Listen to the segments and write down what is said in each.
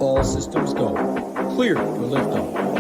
All systems go. Clear for liftoff.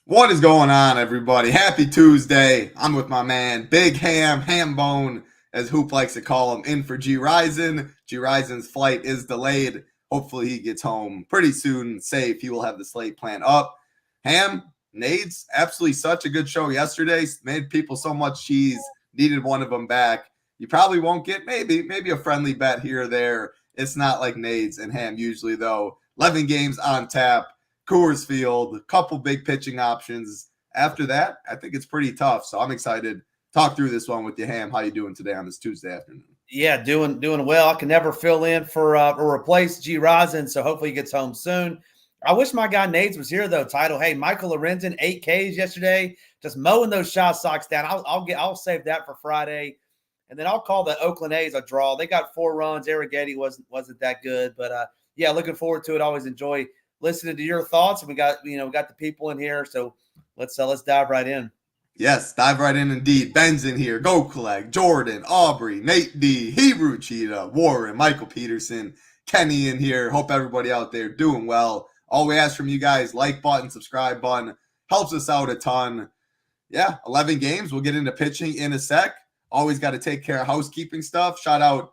What is going on, everybody? Happy Tuesday. I'm with my man, Big Ham Bone, as Hoop likes to call him, in for G. Rison. G. Rison's flight is delayed. Hopefully he gets home pretty soon, safe. He will have the slate plan up. Ham, Nades, absolutely such a good show yesterday. Made people so much cheese. Needed one of them back. You probably won't get maybe a friendly bet here or there. It's not like Nades and Ham usually, though. 11 games on tap. Coors Field, a couple big pitching options. After that, I think it's pretty tough. So I'm excited to talk through this one with you, Ham. How you doing today on this Tuesday afternoon? Yeah, doing well. I can never fill in for or replace G. Rison, so hopefully he gets home soon. I wish my guy Nades was here though. Title, hey, Michael Lorenzen, 8 Ks yesterday, just mowing those shot socks down. I'll save that for Friday, and then I'll call the Oakland A's a draw. They got 4 runs. Arrighetti wasn't that good, but yeah, looking forward to it. Always enjoy listening to your thoughts, and we got the people in here, so let's dive right in. Yes, dive right in indeed. Ben's in here. Go Collect, Jordan, Aubrey, Nate D, Hebrew Cheetah, Warren, Michael Peterson, Kenny in here. Hope everybody out there doing well. All we ask from you guys, like button, subscribe button, helps us out a ton. Yeah, 11 games. We'll get into pitching in a sec. Always got to take care of housekeeping stuff. Shout out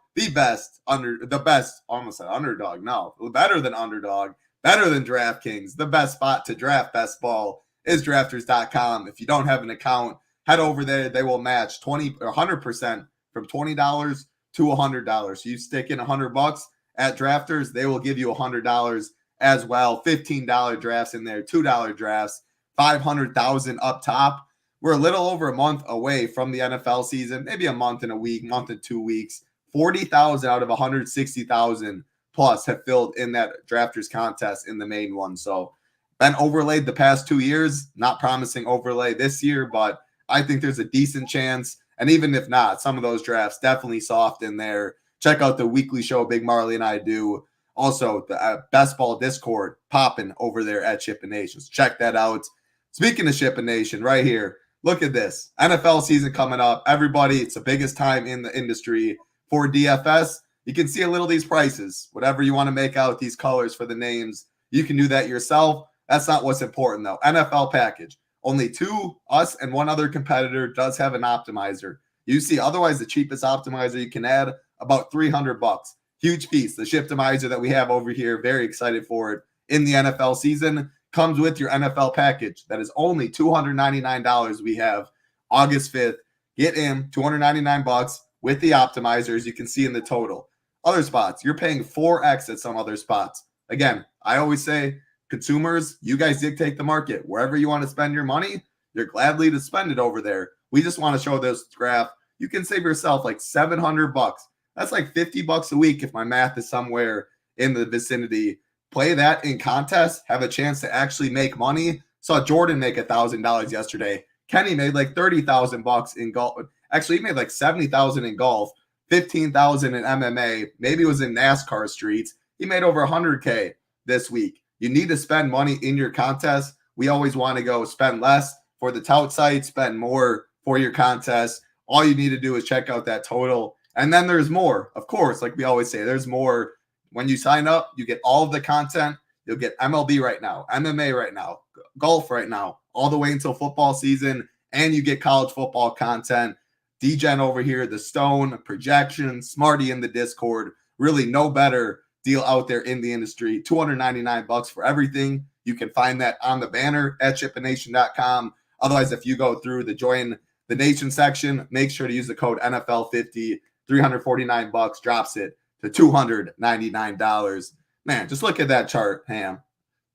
almost an underdog. No, better than underdog. Better than DraftKings. The best spot to draft best ball is drafters.com. If you don't have an account, head over there. They will match 20 or 100% from $20 to $100. So you stick in $100 at Drafters, they will give you $100 as well. $15 drafts in there, $2 drafts, 500,000 up top. We're a little over a month away from the NFL season, maybe a month and a week, month and 2 weeks. 40,000 out of 160,000 plus have filled in that drafters contest in the main one. So been overlaid the past 2 years, not promising overlay this year, but I think there's a decent chance. And even if not, some of those drafts definitely soft in there. Check out the weekly show Big Marley and I do. Also, the Best Ball Discord popping over there at SHIPIT Nation. So check that out. Speaking of SHIPIT Nation, right here, look at this. NFL season coming up. Everybody, it's the biggest time in the industry for DFS. You can see a little of these prices. Whatever you want to make out these colors for the names, you can do that yourself. That's not what's important, though. NFL package. Only 2, us and 1 other competitor, does have an optimizer. You see, otherwise, the cheapest optimizer you can add, about $300. Huge piece. The Shiptimizer that we have over here, very excited for it in the NFL season, comes with your NFL package. That is only $299 we have August 5th. Get in, $299 with the optimizers. You can see in the total. Other spots, you're paying 4x at some other spots. Again, I always say, consumers, you guys dictate the market. Wherever you want to spend your money, you're gladly to spend it over there. We just want to show this graph. You can save yourself like $700. That's like $50 a week if my math is somewhere in the vicinity. Play that in contests, have a chance to actually make money. Saw Jordan make $1,000 yesterday. Kenny made like $30,000 in golf. Actually, he made like $70,000 in golf. 15,000 in MMA, maybe it was in NASCAR streets. He made over 100K this week. You need to spend money in your contest. We always want to go spend less for the tout site, spend more for your contest. All you need to do is check out that total. And then there's more. Of course, like we always say, there's more. When you sign up, you get all of the content. You'll get MLB right now, MMA right now, golf right now, all the way until football season. And you get college football content. DGen over here, the Stone, projection, Smarty in the Discord. Really no better deal out there in the industry. $299 for everything. You can find that on the banner at shipitnation.com. Otherwise, if you go through the Join the Nation section, make sure to use the code NFL50. $349 drops it to $299. Man, just look at that chart, Ham.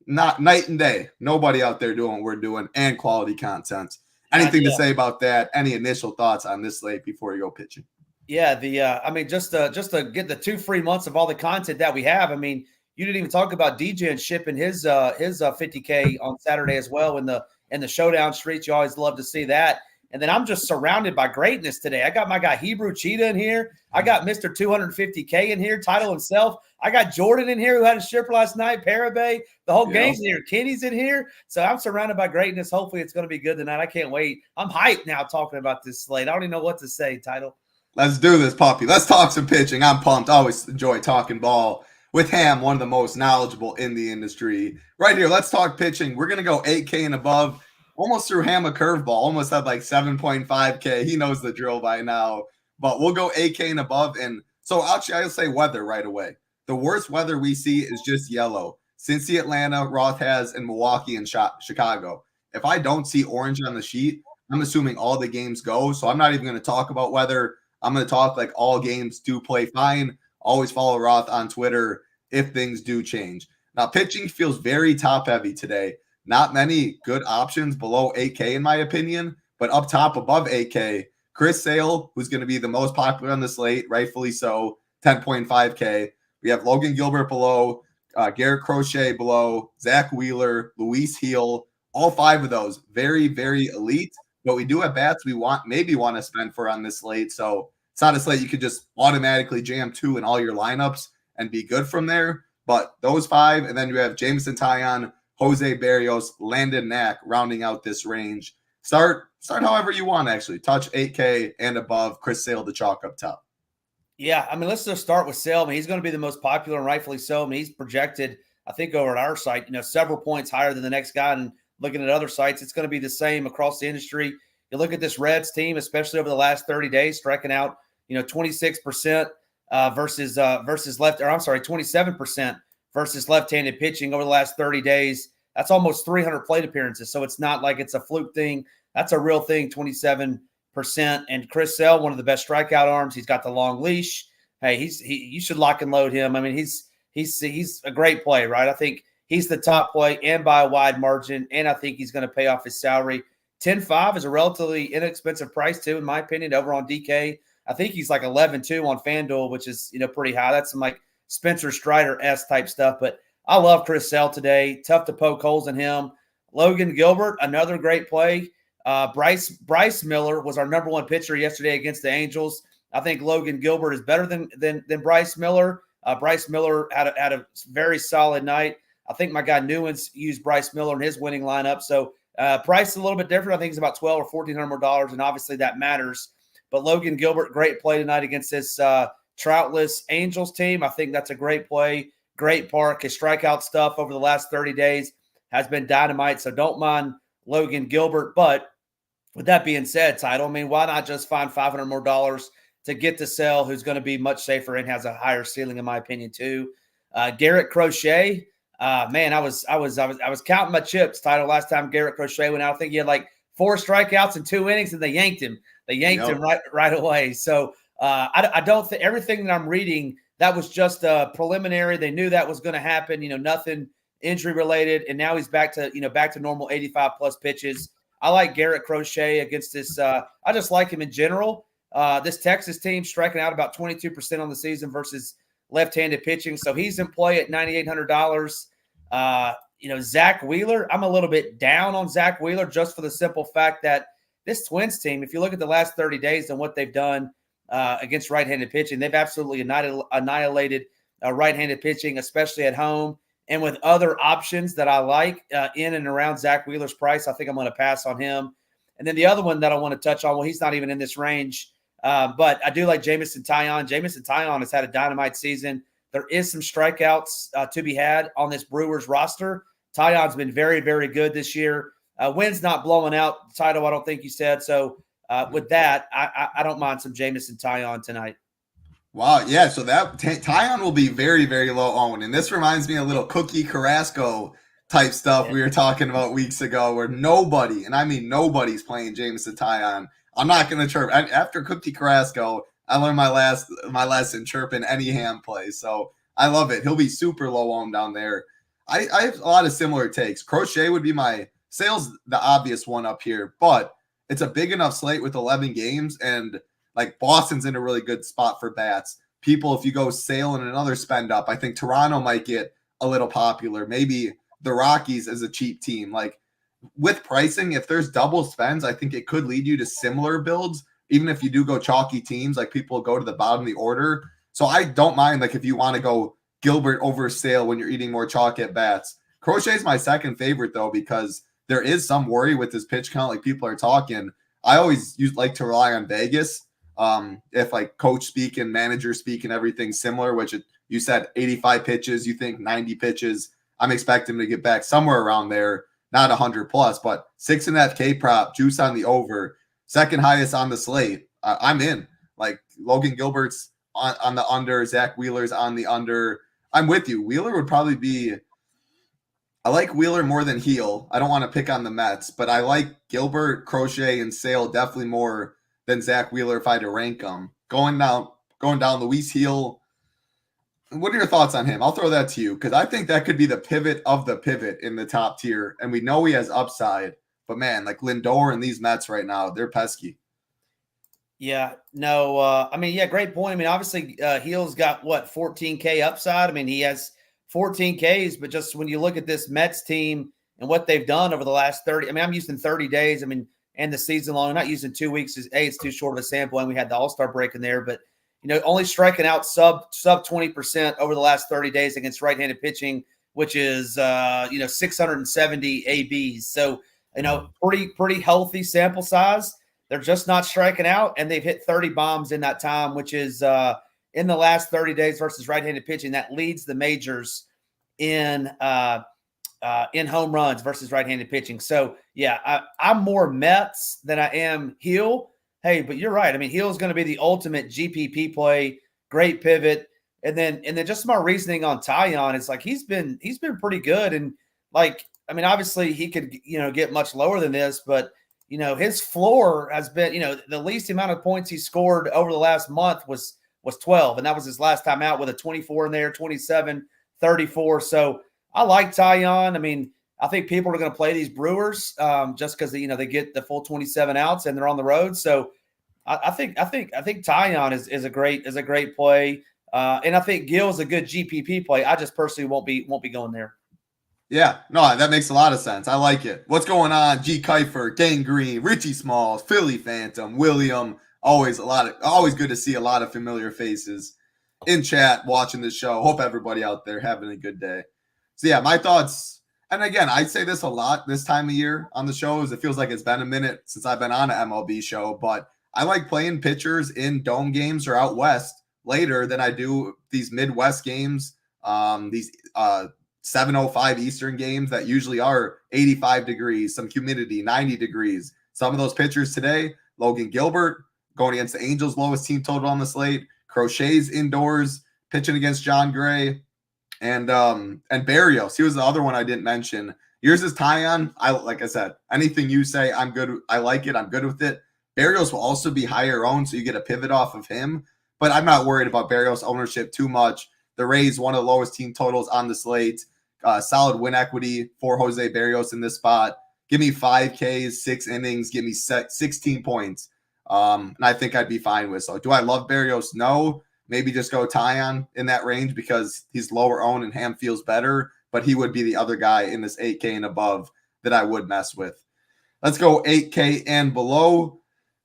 Not night and day. Nobody out there doing what we're doing, and quality content. Anything to say about that? Any initial thoughts on this slate before you go pitching? Yeah, I mean, just to get the 2 free months of all the content that we have. I mean, You didn't even talk about DJ and shipping his 50K on Saturday as well in the showdown streets. You always love to see that. And then I'm just surrounded by greatness today. I got my guy Hebrew Cheetah in here. I got Mr. 250K in here, Title himself. I got Jordan in here who had a shipper last night, Parabay. The whole gang's in here. Kenny's in here. So I'm surrounded by greatness. Hopefully it's going to be good tonight. I can't wait. I'm hyped now talking about this slate. I don't even know what to say, Title. Let's do this, Puppy. Let's talk some pitching. I'm pumped. I always enjoy talking ball with Ham, one of the most knowledgeable in the industry. Right here, let's talk pitching. We're going to go 8K and above. Almost threw Ham a curveball. Almost had like 7.5K. He knows the drill by now. But we'll go 8K and above. And so actually, I'll say weather right away. The worst weather we see is just yellow. Cincy, Atlanta, Roth has, and Milwaukee and Chicago. If I don't see orange on the sheet, I'm assuming all the games go. So I'm not even going to talk about weather. I'm going to talk like all games do play fine. Always follow Roth on Twitter if things do change. Now, pitching feels very top-heavy today. Not many good options below 8K, in my opinion, but up top above 8K, Chris Sale, who's going to be the most popular on the slate, rightfully so, 10.5K. We have Logan Gilbert below, Garrett Crochet below, Zach Wheeler, Luis Heel, all five of those very, very elite. But we do have bats we maybe want to spend for on this slate. So it's not a slate you could just automatically jam two in all your lineups and be good from there. But those five, and then you have Jameson Taillon, Jose Barrios, Landon Knack rounding out this range. Start however you want, actually. Touch 8K and above. Chris Sale to chalk up top. Yeah, I mean, let's just start with Sale. I mean, he's going to be the most popular and rightfully so. I mean, he's projected, I think, over at our site, several points higher than the next guy. And looking at other sites, it's going to be the same across the industry. You look at this Reds team, especially over the last 30 days, striking out, 26% versus 27% versus left-handed pitching over the last 30 days. That's almost 300 plate appearances. So it's not like it's a fluke thing. That's a real thing, 27%. And Chris Sale, one of the best strikeout arms. He's got the long leash. Hey, you should lock and load him. I mean, he's a great play, right? I think he's the top play and by a wide margin, and I think he's going to pay off his salary. 10.5 is a relatively inexpensive price too, in my opinion, over on DK. I think he's like 11.2 on FanDuel, which is, pretty high. That's some like Spencer Strider-esque type stuff. But I love Chris Sale today. Tough to poke holes in him. Logan Gilbert, another great play. Bryce Miller was our number one pitcher yesterday against the Angels. I think Logan Gilbert is better than Bryce Miller. Bryce Miller had a very solid night. I think my guy Newens used Bryce Miller in his winning lineup. So price is a little bit different. I think it's about $1,200 or $1,400 more dollars, and obviously that matters. But Logan Gilbert, great play tonight against this troutless Angels team. I think that's a great play, great park. His strikeout stuff over the last 30 days has been dynamite, so don't mind Logan Gilbert. But with that being said, Title, I mean, why not just find $500 more dollars to get to Sale, who's going to be much safer and has a higher ceiling, in my opinion, too. Garrett Crochet, man, I was counting my chips, Title, last time Garrett Crochet went out. I think he had like 4 strikeouts in 2 innings, and they yanked him. They yanked him right away. So I don't think everything that I'm reading, that was just preliminary. They knew that was going to happen. Nothing injury related, and now he's back to normal 85 plus pitches. I like Garrett Crochet against this. I just like him in general. This Texas team striking out about 22% on the season versus left-handed pitching, so he's in play at $9,800. Zach Wheeler, I'm a little bit down on Zach Wheeler just for the simple fact that this Twins team, if you look at the last 30 days and what they've done against right-handed pitching, they've absolutely annihilated right-handed pitching, especially at home. And with other options that I like in and around Zach Wheeler's price, I think I'm going to pass on him. And then the other one that I want to touch on, well, he's not even in this range, but I do like Jameson Taillon. Jameson Taillon has had a dynamite season. There is some strikeouts to be had on this Brewers roster. Taillon's been very, very good this year. Wind's not blowing out. Title, I don't think you said. So with that, I don't mind some Jameson Taillon tonight. Wow, yeah, so that Taillon will be very, very low owned. And this reminds me a little Cookie Carrasco type stuff we were talking about weeks ago where nobody, and I mean nobody's playing Jameson Taillon. I'm not going to chirp. After Cookie Carrasco, I learned my lesson chirping any hand play. So I love it. He'll be super low owned down there. I have a lot of similar takes. Crochet would be my Sale's the obvious one up here, but it's a big enough slate with 11 games, and like Boston's in a really good spot for bats. People, if you go Sale and another spend up, I think Toronto might get a little popular. Maybe the Rockies as a cheap team. Like with pricing, if there's double spends, I think it could lead you to similar builds. Even if you do go chalky teams, like people go to the bottom of the order. So I don't mind, like if you want to go Gilbert over Sale when you're eating more chalk at bats. Crochet is my second favorite though, because there is some worry with his pitch count. Like people are talking. I always like to rely on Vegas. If like coach speak and manager speak and everything similar, which you said 85 pitches, you think 90 pitches. I'm expecting him to get back somewhere around there, not 100 plus, but 6.5K prop, juice on the over, second highest on the slate. I'm in. Like Logan Gilbert's on the under, Zach Wheeler's on the under. I'm with you. Wheeler would probably be. I like Wheeler more than Heel. I don't want to pick on the Mets, but I like Gilbert, Crochet, and Sale definitely more than Zach Wheeler if I had to rank them. Going down, Luis Heel. What are your thoughts on him? I'll throw that to you because I think that could be the pivot of the pivot in the top tier, and we know he has upside. But man, like Lindor and these Mets right now, they're pesky. Yeah, no, I mean, yeah, great point. I mean, obviously, Heel's got what 14K upside. I mean, he has 14 Ks, but just when you look at this Mets team and what they've done over the last 30, I mean, I'm using 30 days. I mean, and the season long, I'm not using 2 weeks. It's too short of a sample, and we had the All-Star break in there. But you know, only striking out sub 20% over the last 30 days against right-handed pitching, which is 670 ABs. So you know, pretty healthy sample size. They're just not striking out, and they've hit 30 bombs in that time, which is in the last 30 days versus right-handed pitching. That leads the majors in home runs versus right-handed pitching. So, yeah, I'm more Mets than I am Heel. Hey, but you're right. I mean, Heel is going to be the ultimate GPP play, great pivot. And then just my reasoning on Taillon, it's like he's been pretty good. And, like, I mean, obviously he could, get much lower than this, but – his floor has been, the least amount of points he scored over the last month was 12. And that was his last time out with a 24 in there, 27, 34. So I like Taillon. I mean, I think people are going to play these Brewers just because, they get the full 27 outs and they're on the road. So I think Taillon is a great play. And I think Gil is a good GPP play. I just personally won't be going there. Yeah, no, that makes a lot of sense. I like it. What's going on? G. Kiefer, Dane Green, Richie Smalls, Philly Phantom, William. Always good to see a lot of familiar faces in chat watching the show. Hope everybody out there having a good day. So yeah, my thoughts. And again, I say this a lot this time of year on the shows. It feels like it's been a minute since I've been on an MLB show, but I like playing pitchers in dome games or out west later than I do these Midwest games. These 7:05 Eastern games that usually are 85 degrees, some humidity, 90 degrees. Some of those pitchers today, Logan Gilbert going against the Angels' lowest team total on the slate, Crochet's indoors pitching against John Gray, and Barrios. He was the other one I didn't mention. Yours is Taillon. Like I said, anything you say, I'm good. I like it. I'm good with it. Barrios will also be higher owned, so you get a pivot off of him. But I'm not worried about Barrios' ownership too much. The Rays, one of the lowest team totals on the slate. Solid win equity for Jose Barrios in this spot. Give me 5Ks, 6 innings, give me 16 points. And I think I'd be fine with. So do I love Barrios? No. Maybe just go Taillon in that range because he's lower owned and Ham feels better. But he would be the other guy in this 8K and above that I would mess with. Let's go 8K and below.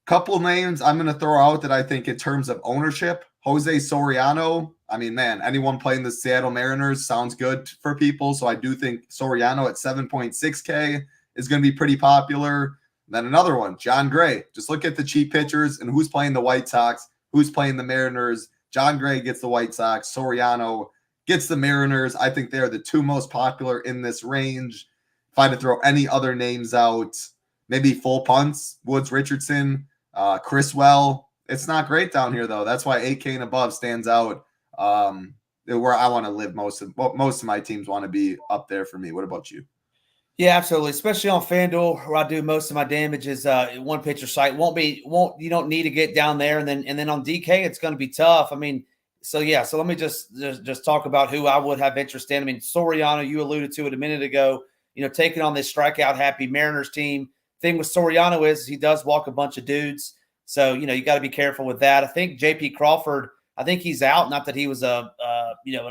Couple names I'm going to throw out that I think in terms of ownership. Jose Soriano. I mean, man, anyone playing the Seattle Mariners sounds good for people. So I do think Soriano at 7.6K is going to be pretty popular. Then another one, John Gray. Just look at the cheap pitchers and who's playing the White Sox, who's playing the Mariners. John Gray gets the White Sox. Soriano gets the Mariners. I think they're the two most popular in this range. If I had to throw any other names out, maybe full punts, Woods Richardson, Criswell. It's not great down here, though. That's why 8K and above stands out. Where I want to live. Most of my teams want to be up there for me. What about you? Yeah, absolutely. Especially on FanDuel, where I do most of my damage is one pitcher site. You don't need to get down there, and then on DK it's going to be tough. I mean, so let me just talk about who I would have interest in. I mean, Soriano, you alluded to it a minute ago. Taking on this strikeout happy Mariners team. Thing with Soriano is he does walk a bunch of dudes, so you got to be careful with that. I think JP Crawford. I think he's out. Not that he was an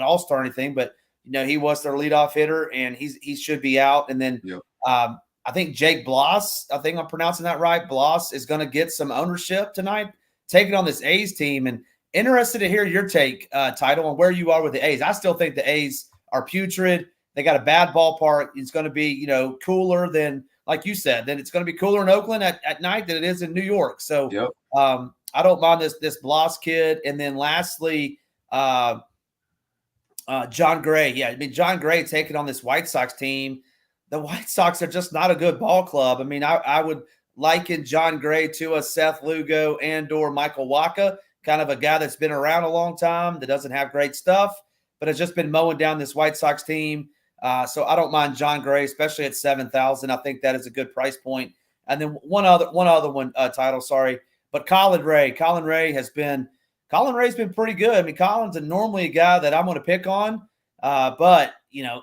all-star or anything, but he was their leadoff hitter, and he should be out. And then I think Jake Bloss, I think I'm pronouncing that right, Bloss is going to get some ownership tonight, taking on this A's team. And interested to hear your take, Title, on where you are with the A's. I still think the A's are putrid. They got a bad ballpark. It's going to be, cooler than, like you said, then it's going to be cooler in Oakland at night than it is in New York. So I don't mind this Bloss kid. And then lastly, John Gray. Yeah, I mean, John Gray taking on this White Sox team. The White Sox are just not a good ball club. I mean, I would liken John Gray to a Seth Lugo and or Michael Wacha, kind of a guy that's been around a long time that doesn't have great stuff, but has just been mowing down this White Sox team. So I don't mind John Gray, especially at 7,000. I think that is a good price point. And then one other one, Title, sorry. But Colin Ray has been pretty good. I mean, Colin's normally a guy that I'm going to pick on, but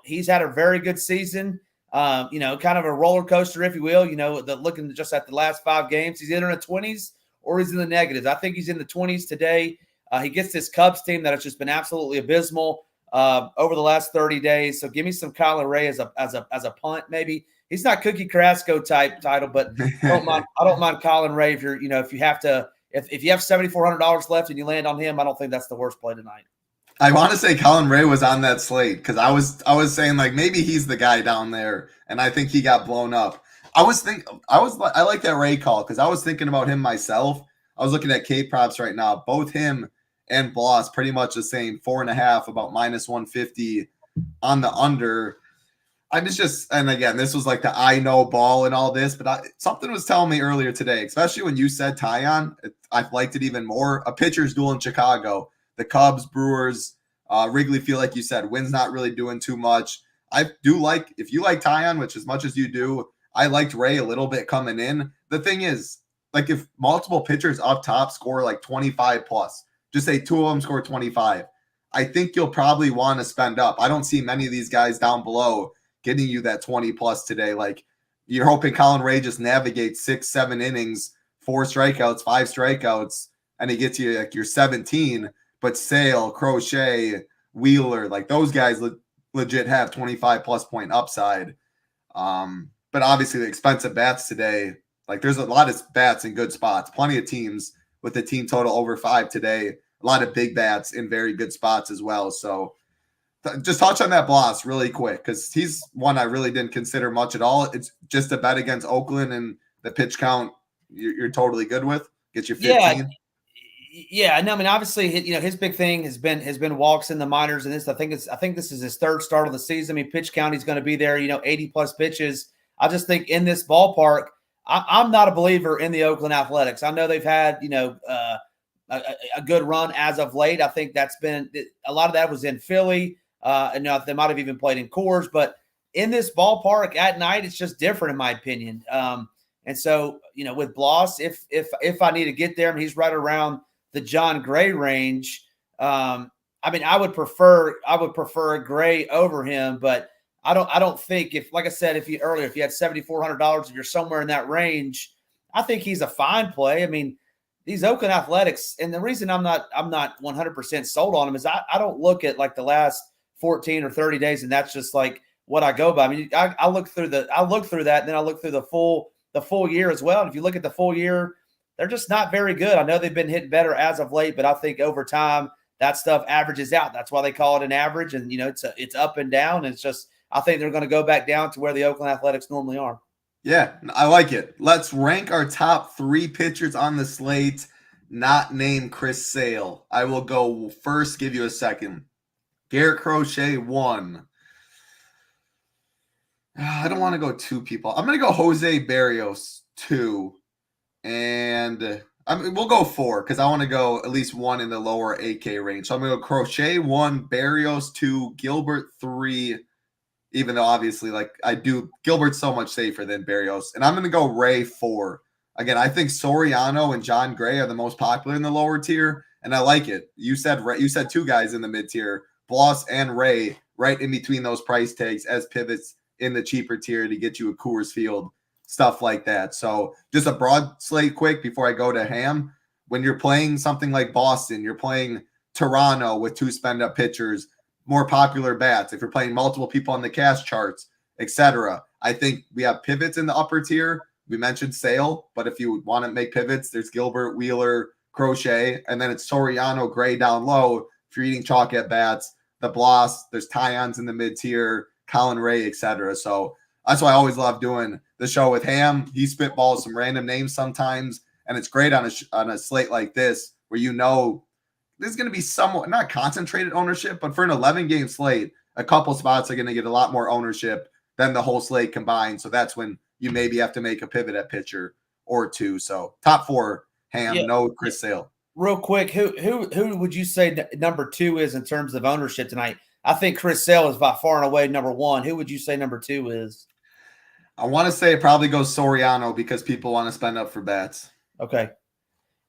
he's had a very good season. Kind of a roller coaster, if you will. Looking just at the last 5 games, he's either in the 20s or he's in the negatives. I think he's in the 20s today. He gets this Cubs team that has just been absolutely abysmal over the last 30 days. So give me some Colin Ray as a punt, maybe. He's not Cookie Carrasco type, Title, but I don't mind Colin Ray if you're, if you have $7,400 left and you land on him. I don't think that's the worst play tonight. I want to say Colin Ray was on that slate because I was saying like maybe he's the guy down there, and I think he got blown up. I like that Ray call because I was thinking about him myself. I was looking at K props right now. Both him and Bloss pretty much the same, 4.5, about -150 on the under. And again, this was like the I know ball and all this, but something was telling me earlier today, especially when you said Tyon, I liked it even more. A pitcher's duel in Chicago, the Cubs, Brewers, Wrigley Field, like you said, Wynn's not really doing too much. I do like, if you like Tyon, which as much as you do, I liked Ray a little bit coming in. The thing is, like if multiple pitchers up top score like 25 plus, just say 2 of them score 25, I think you'll probably want to spend up. I don't see many of these guys down below getting you that 20 plus today. Like you're hoping Colin Ray just navigates 6-7 innings, 4 strikeouts, 5 strikeouts, and he gets you like your 17. But Sale, Crochet, Wheeler, like those guys legit have 25 plus point upside. But obviously the expensive bats today, like there's a lot of bats in good spots, plenty of teams with the team total over 5 today, a lot of big bats in very good spots as well. So just touch on that Bloss really quick because he's one I really didn't consider much at all. It's just a bet against Oakland and the pitch count you're totally good with. Get you 15. Yeah, no, I mean obviously his big thing has been walks in the minors, and I think this is his 3rd start of the season. I mean pitch count he's going to be there, 80 plus pitches. I just think in this ballpark, I'm not a believer in the Oakland Athletics. I know they've had a good run as of late. I think that's been a lot of that was in Philly. And they might have even played in Coors, but in this ballpark at night, it's just different in my opinion. And so, with Bloss, if I need to get there and he's right around the John Gray range, I mean, I would prefer Gray over him, but I don't think like I said, if you had $7,400, if you're somewhere in that range, I think he's a fine play. I mean, these Oakland Athletics, and the reason I'm not 100% sold on him is I don't look at like the last 14 or 30 days, and that's just like what I go by. I mean, I look through that, and then I look through the full year as well. And if you look at the full year, they're just not very good. I know they've been hitting better as of late, but I think over time that stuff averages out. That's why they call it an average, and it's up and down. And it's just I think they're going to go back down to where the Oakland Athletics normally are. Yeah, I like it. Let's rank our top 3 pitchers on the slate, not named Chris Sale. I will go first, give you a second. Garrett Crochet 1. I don't want to go 2 people. I'm going to go Jose Barrios 2. And we'll go 4 because I want to go at least 1 in the lower AK range. So I'm going to go Crochet 1, Barrios 2, Gilbert 3. Even though obviously Gilbert's so much safer than Barrios. And I'm going to go Ray 4. Again, I think Soriano and John Gray are the most popular in the lower tier. And I like it. You said 2 guys in the mid tier. Bloss and Ray right in between those price tags as pivots in the cheaper tier to get you a Coors Field, stuff like that. So just a broad slate quick before I go to Ham. When you're playing something like Boston, you're playing Toronto with 2 spend-up pitchers, more popular bats, if you're playing multiple people on the cash charts, etc. I think we have pivots in the upper tier. We mentioned Sale, but if you want to make pivots, there's Gilbert, Wheeler, Crochet, and then it's Soriano, Gray down low. If you're eating chalk at bats, the Bloss, there's Tyons in the mid tier, Colin Ray, etc. So that's why I always love doing the show with Ham. He spitballs some random names sometimes, and it's great on a slate like this where there's going to be somewhat not concentrated ownership, but for an 11-game slate, a couple spots are going to get a lot more ownership than the whole slate combined. So that's when you maybe have to make a pivot at pitcher or two. So top 4, Ham, no Chris Sale. Real quick, who would you say number 2 is in terms of ownership tonight? I think Chris Sale is by far and away number 1. Who would you say number 2 is? I want to say it probably goes Soriano because people want to spend up for bats. Okay.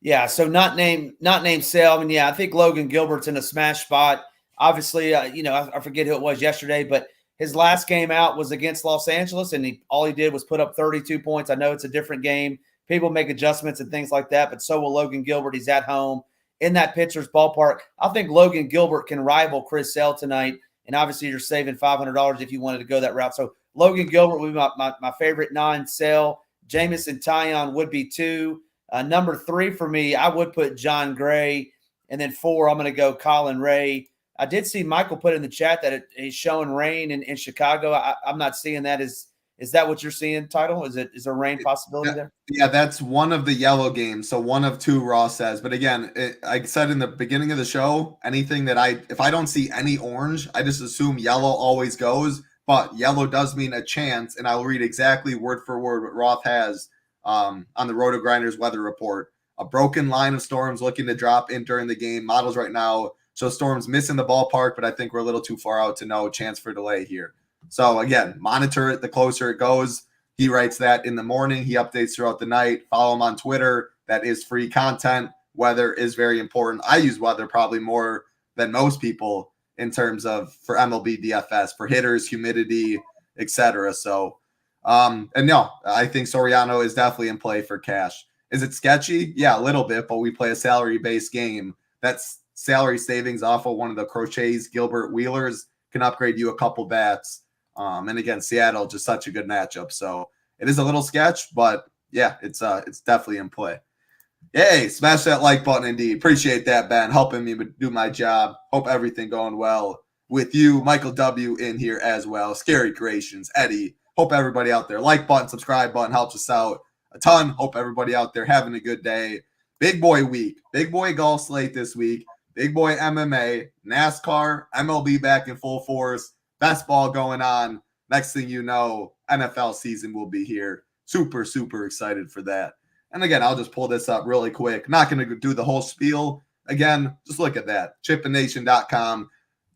Yeah, so not named Sale. I mean, yeah, I think Logan Gilbert's in a smash spot. Obviously, I forget who it was yesterday, but his last game out was against Los Angeles, and all he did was put up 32 points. I know it's a different game. People make adjustments and things like that, but so will Logan Gilbert. He's at home in that pitcher's ballpark. I think Logan Gilbert can rival Chris Sale tonight, and obviously you're saving $500 if you wanted to go that route. So Logan Gilbert would be my favorite non-Sale. Jamison Tyon would be 2. Number 3 for me, I would put John Gray, and then 4, I'm going to go Colin Ray. I did see Michael put in the chat that he's showing rain in Chicago. I'm not seeing that. Is that what you're seeing, Title? Is there rain possibility there? Yeah, that's one of the yellow games. So 1 of 2, Ross says. But again, I said in the beginning of the show, anything that if I don't see any orange, I just assume yellow always goes. But yellow does mean a chance, and I'll read exactly word for word what Roth has on the Roto Grinders weather report. A broken line of storms looking to drop in during the game. Models right now show storms missing the ballpark, but I think we're a little too far out to know chance for delay here. So again, monitor it the closer it goes. He writes that in the morning. He updates throughout the night. Follow him on Twitter. That is free content. Weather is very important. I use weather probably more than most people in terms of for MLB DFS, for hitters, humidity, etc. So, and no, I think Soriano is definitely in play for cash. Is it sketchy? Yeah, a little bit, but we play a salary-based game. That's salary savings off of one of the Crochets, Gilbert, Wheelers can upgrade you a couple bats. And again, Seattle, just such a good matchup. So it is a little sketch, but yeah, it's definitely in play. Yay, smash that like button indeed. Appreciate that, Ben, helping me do my job. Hope everything going well with you. Michael W. in here as well. Scary Creations, Eddie. Hope everybody out there. Like button, subscribe button helps us out a ton. Hope everybody out there having a good day. Big boy week. Big boy golf slate this week. Big boy MMA, NASCAR, MLB back in full force. Best ball going on. Next thing you know, NFL season will be here. Super, super excited for that. And again, I'll just pull this up really quick. Not going to do the whole spiel. Again, just look at that. ChipInNation.com.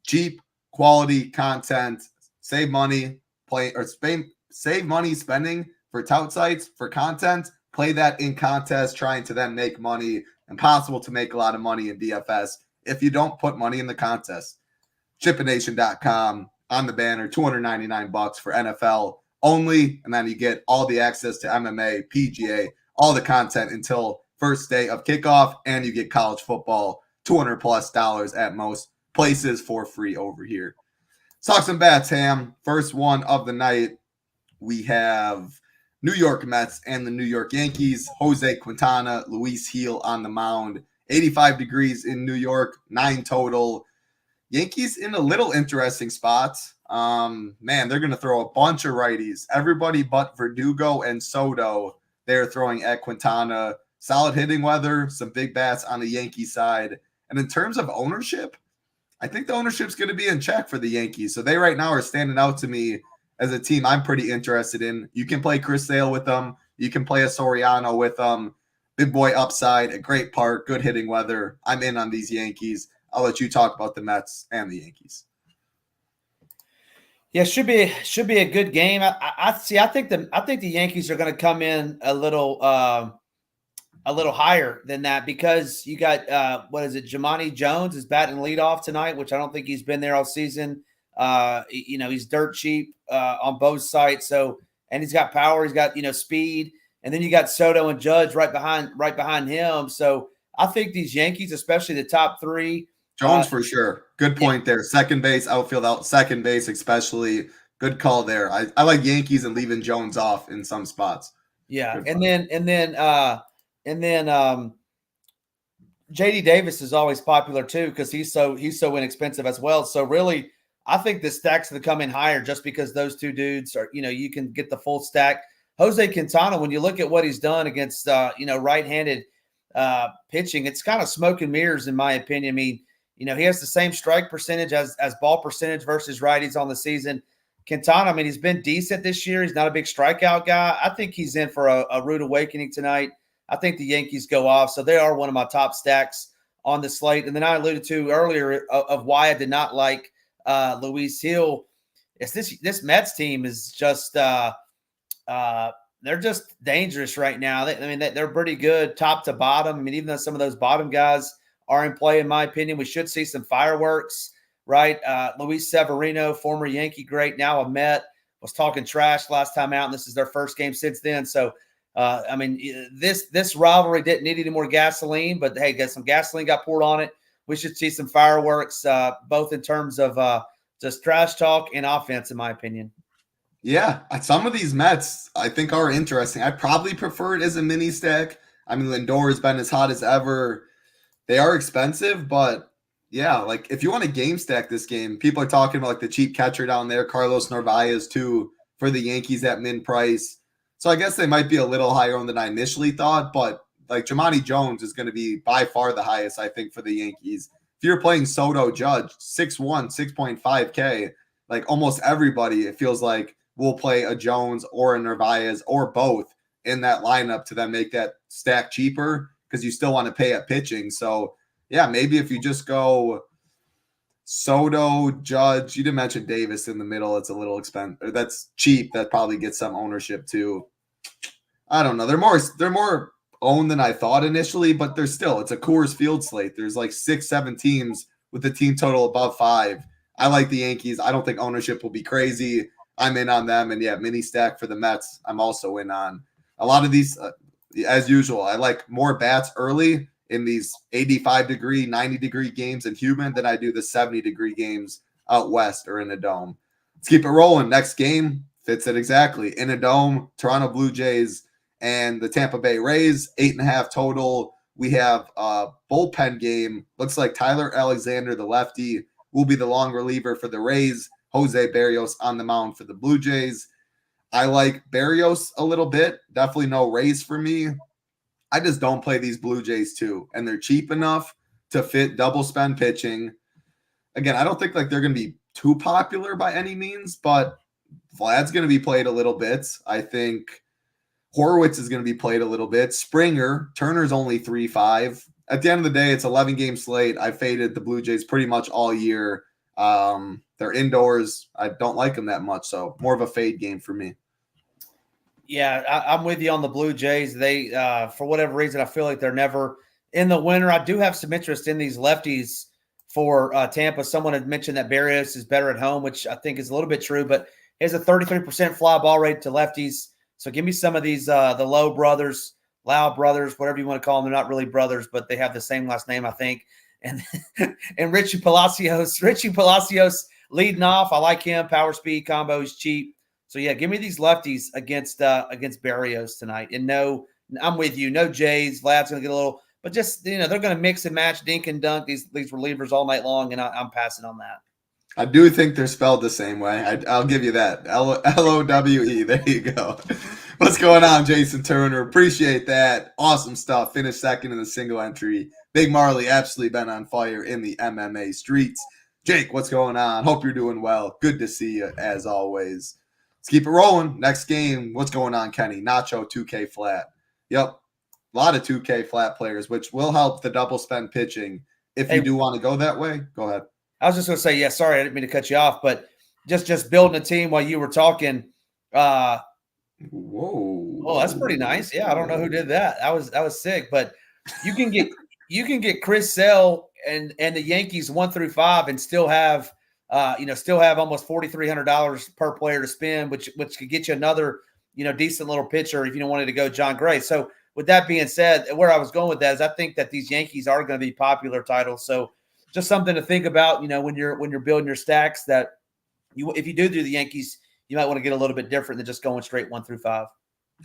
Cheap, quality content. Save money. Save money spending for tout sites, for content. Play that in contest, trying to then make money. Impossible to make a lot of money in DFS if you don't put money in the contest. ChipInNation.com. On the banner, $299 for NFL only. And then you get all the access to MMA, PGA, all the content until first day of kickoff, and you get college football, $200+ at most places for free over here. Let's talk some bats, Ham. First one of the night, we have New York Mets and the New York Yankees. Jose Quintana, Luis Gil on the mound. 85 degrees in New York, 9 total. Yankees in a little interesting spot. Man, they're going to throw a bunch of righties. Everybody but Verdugo and Soto, they're throwing at Quintana. Solid hitting weather, some big bats on the Yankee side. And in terms of ownership, I think the ownership's going to be in check for the Yankees. So they right now are standing out to me as a team I'm pretty interested in. You can play Chris Sale with them. You can play a Soriano with them. Big boy upside, a great park, good hitting weather. I'm in on these Yankees. I'll let you talk about the Mets and the Yankees. Yeah, should be a good game. I think the Yankees are going to come in a little higher than that because you got Jahmani Jones is batting leadoff tonight, which I don't think he's been there all season. He's dirt cheap on both sides. So, and he's got power, he's got speed, and then you got Soto and Judge right behind him. So I think these Yankees, especially the top 3. Jones for sure. Good point there. Second base, outfield, out second base, especially. Good call there. I like Yankees and leaving Jones off in some spots. Yeah, Good and fun. then JD Davis is always popular too because he's so inexpensive as well. So really, I think the stack's going to come in higher just because those two dudes are, you can get the full stack. Jose Quintana, when you look at what he's done against right-handed pitching, it's kind of smoke and mirrors in my opinion. I mean, he has the same strike percentage as ball percentage versus righties on the season. Quintana, I mean, he's been decent this year. He's not a big strikeout guy. I think he's in for a rude awakening tonight. I think the Yankees go off. So they are one of my top stacks on the slate. And then I alluded to earlier of why I did not like Luis Hill. It's this Mets team is just they're just dangerous right now. They're pretty good top to bottom. I mean, even though some of those bottom guys are in play, in my opinion, we should see some fireworks. Right. Luis Severino, former Yankee great, now a Met, was talking trash last time out, and this is their first game since then. So, this rivalry didn't need any more gasoline, but, hey, some gasoline got poured on it. We should see some fireworks, both in terms of just trash talk and offense, in my opinion. Yeah, some of these Mets I think are interesting. I probably prefer it as a mini stack. I mean, Lindor has been as hot as ever. They are expensive, but yeah, like if you want to game stack this game, people are talking about like the cheap catcher down there, Carlos Narvaez too, for the Yankees at min price. So I guess they might be a little higher on than I initially thought, but like Jamani Jones is going to be by far the highest, I think, for the Yankees. If you're playing Soto Judge, 6'1", 6.5K, like almost everybody, it feels like will play a Jones or a Narvaez or both in that lineup to then make that stack cheaper because you still want to pay at pitching. So yeah, maybe if you just go Soto, Judge, you didn't mention Davis in the middle. It's a little expensive. That's cheap. That probably gets some ownership too. I don't know. They're more owned than I thought initially, but it's a Coors Field slate. There's like 6-7 teams with the team total above 5. I like the Yankees. I don't think ownership will be crazy. I'm in on them. And yeah, mini stack for the Mets, I'm also in on. A lot of these, as usual, I like more bats early in these 85-degree, 90-degree games in Houston than I do the 70-degree games out west or in a dome. Let's keep it rolling. Next game fits it exactly. In a dome, Toronto Blue Jays and the Tampa Bay Rays, 8.5 total. We have a bullpen game. Looks like Tyler Alexander, the lefty, will be the long reliever for the Rays. Jose Berrios on the mound for the Blue Jays. I like Berrios a little bit. Definitely no Rays for me. I just don't play these Blue Jays too, and they're cheap enough to fit double spend pitching. Again, I don't think like they're going to be too popular by any means, but Vlad's going to be played a little bit. I think Horwitz is going to be played a little bit. Springer, Turner's only 3.5. At the end of the day, it's 11-game slate. I faded the Blue Jays pretty much all year. They're indoors. I don't like them that much, so more of a fade game for me. Yeah, I'm with you on the Blue Jays. They, for whatever reason, I feel like they're never in the winter. I do have some interest in these lefties for Tampa. Someone had mentioned that Berrios is better at home, which I think is a little bit true, but he has a 33% fly ball rate to lefties. So give me some of these, the Lowe brothers, Lau brothers, whatever you want to call them. They're not really brothers, but they have the same last name, I think. And Richie Palacios leading off. I like him. Power speed combo is cheap. So yeah, give me these lefties against Berrios tonight. And no, I'm with you. No Jays. Vlad's going to get a little, but just they're going to mix and match, dink and dunk these relievers all night long, and I'm passing on that. I do think they're spelled the same way. I'll give you that. Lowe. There you go. What's going on, Jason Turner? Appreciate that. Awesome stuff. Finished second in the single entry. Big Marley absolutely been on fire in the MMA streets. Jake, what's going on? Hope you're doing well. Good to see you as always. Let's keep it rolling. Next game. What's going on, Kenny? Nacho 2K flat. Yep. A lot of 2K flat players, which will help the double spend pitching. If you do want to go that way, go ahead. I was just going to say, yeah, sorry, I didn't mean to cut you off, but just building a team while you were talking. Whoa. Oh, that's pretty nice. Yeah, I don't know who did that. That was sick, but you can get Chris Sale and the Yankees 1 through 5 and still have almost $4,300 per player to spend, which could get you another, decent little pitcher if you don't wanted to go John Gray. So with that being said, where I was going with that is I think that these Yankees are going to be popular titles. So just something to think about, when you're building your stacks, that if you do the Yankees, you might want to get a little bit different than just going straight 1 through 5.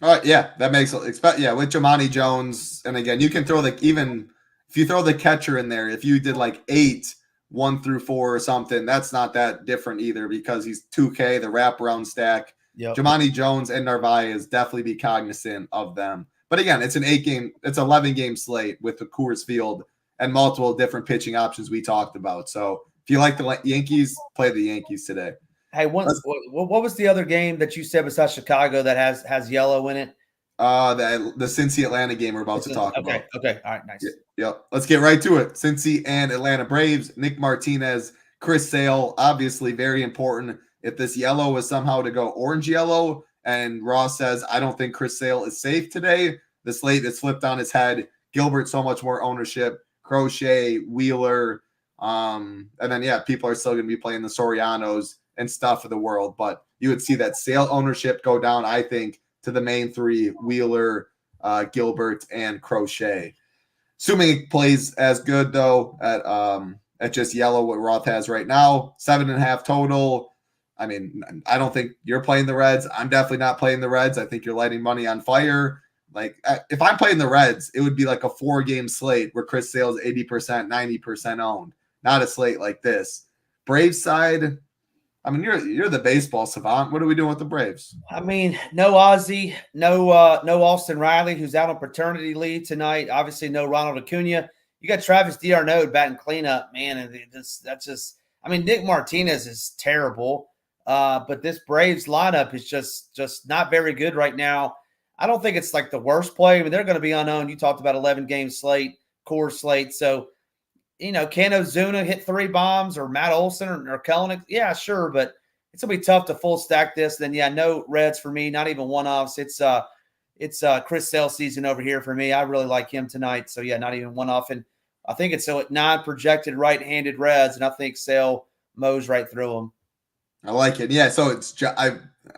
All right, yeah, that makes with Jomani Jones, and again, you can throw even if you throw the catcher in there, if you did like 8 1 through 4 or something, that's not that different either because he's 2K, the wraparound stack. Yep. Jomani Jones and Narvaez, definitely be cognizant of them. But again, it's 11 game slate with the Coors Field and multiple different pitching options we talked about. So if you like the Yankees, play the Yankees today. Hey, what was the other game that you said besides Chicago that has yellow in it? The Cincy Atlanta game we're about to talk about. Okay. All right. Nice. Yep. Let's get right to it. Cincy and Atlanta Braves. Nick Martinez, Chris Sale, obviously very important. If this yellow is somehow to go orange yellow, and Ross says, I don't think Chris Sale is safe today, the slate is flipped on its head. Gilbert, so much more ownership. Crochet, Wheeler, and then people are still going to be playing the Sorianos and stuff of the world, but you would see that Sale ownership go down, I think, to the main 3, Wheeler, Gilbert, and Crochet. Assuming it plays as good, though, at just yellow, what Roth has right now, 7.5 total. I mean, I don't think you're playing the Reds. I'm definitely not playing the Reds. I think you're lighting money on fire. Like, if I'm playing the Reds, it would be like a 4-game slate where Chris Sale's 80%, 90% owned, not a slate like this. Braves side, I mean, you're the baseball savant. What are we doing with the Braves? I mean, no Ozzie, no Austin Riley, who's out on paternity leave tonight. Obviously, no Ronald Acuna. You got Travis d'Arnaud batting cleanup, man, and that's just. I mean, Nick Martinez is terrible, but this Braves lineup is just not very good right now. I don't think it's like the worst play. I mean, they're going to be unowned. You talked about 11-game slate, core slate, so. Can Ozuna hit 3 bombs or Matt Olson or Kelenic? Yeah, sure, but it's going to be tough to full stack this. Then, no Reds for me, not even one-offs. It's Chris Sale season over here for me. I really like him tonight. So, not even one-off. And I think it's at 9 projected right-handed Reds, and I think Sale mows right through them. I like it. Yeah, so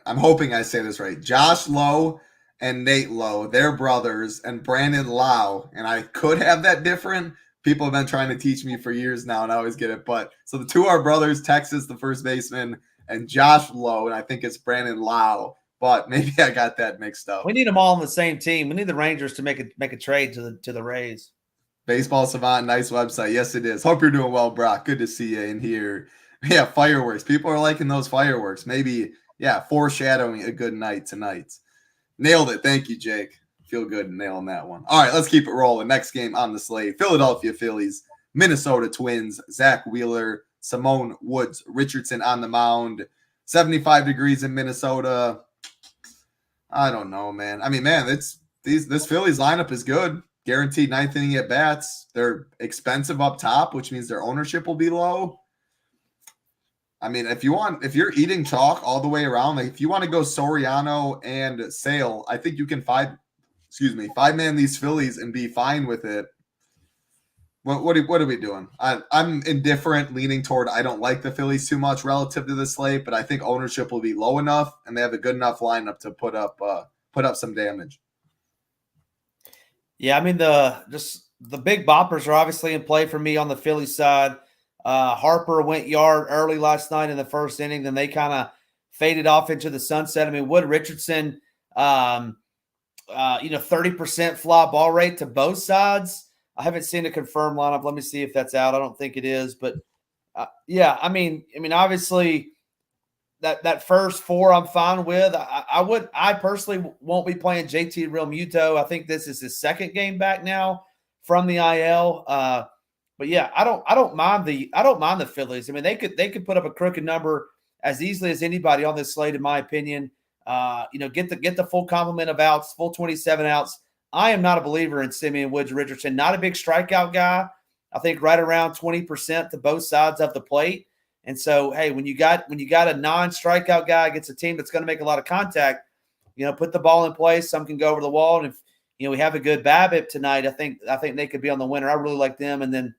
I'm hoping I say this right. Josh Lowe and Nate Lowe, they're brothers, and Brandon Lau, and I could have that different. People have been trying to teach me for years now, and I always get it. But so the 2 are brothers, Texas, the first baseman, and Josh Lowe, and I think it's Brandon Lau. But maybe I got that mixed up. We need them all on the same team. We need the Rangers to make a trade to the Rays. Baseball Savant, nice website. Yes, it is. Hope you're doing well, Brock. Good to see you in here. Yeah, fireworks. People are liking those fireworks. Maybe, foreshadowing a good night tonight. Nailed it. Thank you, Jake. Feel good nailing that one. All right, let's keep it rolling. Next game on the slate, Philadelphia Phillies, Minnesota Twins, Zach Wheeler, Simone Woods, Richardson on the mound, 75 degrees in Minnesota. I don't know, man. I mean, this Phillies lineup is good. Guaranteed 9th inning at bats. They're expensive up top, which means their ownership will be low. I mean, if you're eating chalk all the way around, like if you want to go Soriano and Sale, I think you can 5-man these Phillies and be fine with it. What are we doing? I'm indifferent, leaning toward I don't like the Phillies too much relative to the slate, but I think ownership will be low enough, and they have a good enough lineup to put up some damage. Yeah, I mean the big boppers are obviously in play for me on the Phillies side. Harper went yard early last night in the first inning, then they kind of faded off into the sunset. I mean, Wood Richardson, 30% fly ball rate to both sides. I haven't seen a confirmed lineup. Let me see if that's out. I don't think it is, but I mean, obviously that first 4 I'm fine with. I personally won't be playing JT Realmuto. I think this is his 2nd game back now from the IL. But I don't mind the Phillies. I mean, they could put up a crooked number as easily as anybody on this slate, in my opinion. Get the full complement of outs, full 27 outs. I am not a believer in Simeon Woods Richardson. Not a big strikeout guy. I think right around 20% to both sides of the plate. And so, hey, when you got a non-strikeout guy against a team that's going to make a lot of contact, put the ball in place. Some can go over the wall, and if we have a good BABIP tonight, I think they could be on the winner. I really like them. And then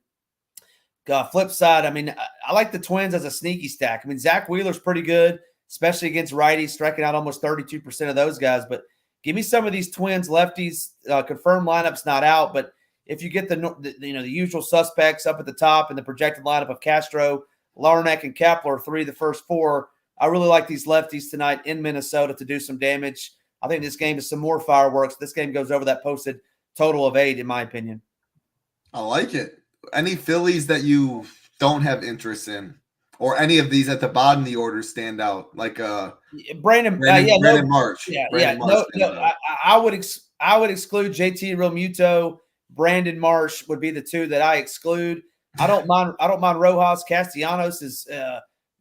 flip side, I mean, I like the Twins as a sneaky stack. I mean, Zach Wheeler's pretty good, especially against righties, striking out almost 32% of those guys. But give me some of these Twins lefties. Confirmed lineups not out, but if you get the usual suspects up at the top in the projected lineup of Castro, Larnach, and Kepler, 3 of the first 4, I really like these lefties tonight in Minnesota to do some damage. I think this game is some more fireworks. This game goes over that posted total of 8, in my opinion. I like it. Any Phillies that you don't have interest in, or any of these at the bottom of the order stand out, like Brandon Marsh. I would exclude JT Realmuto. Brandon Marsh would be the 2 that I exclude. I don't mind Rojas. Castellanos is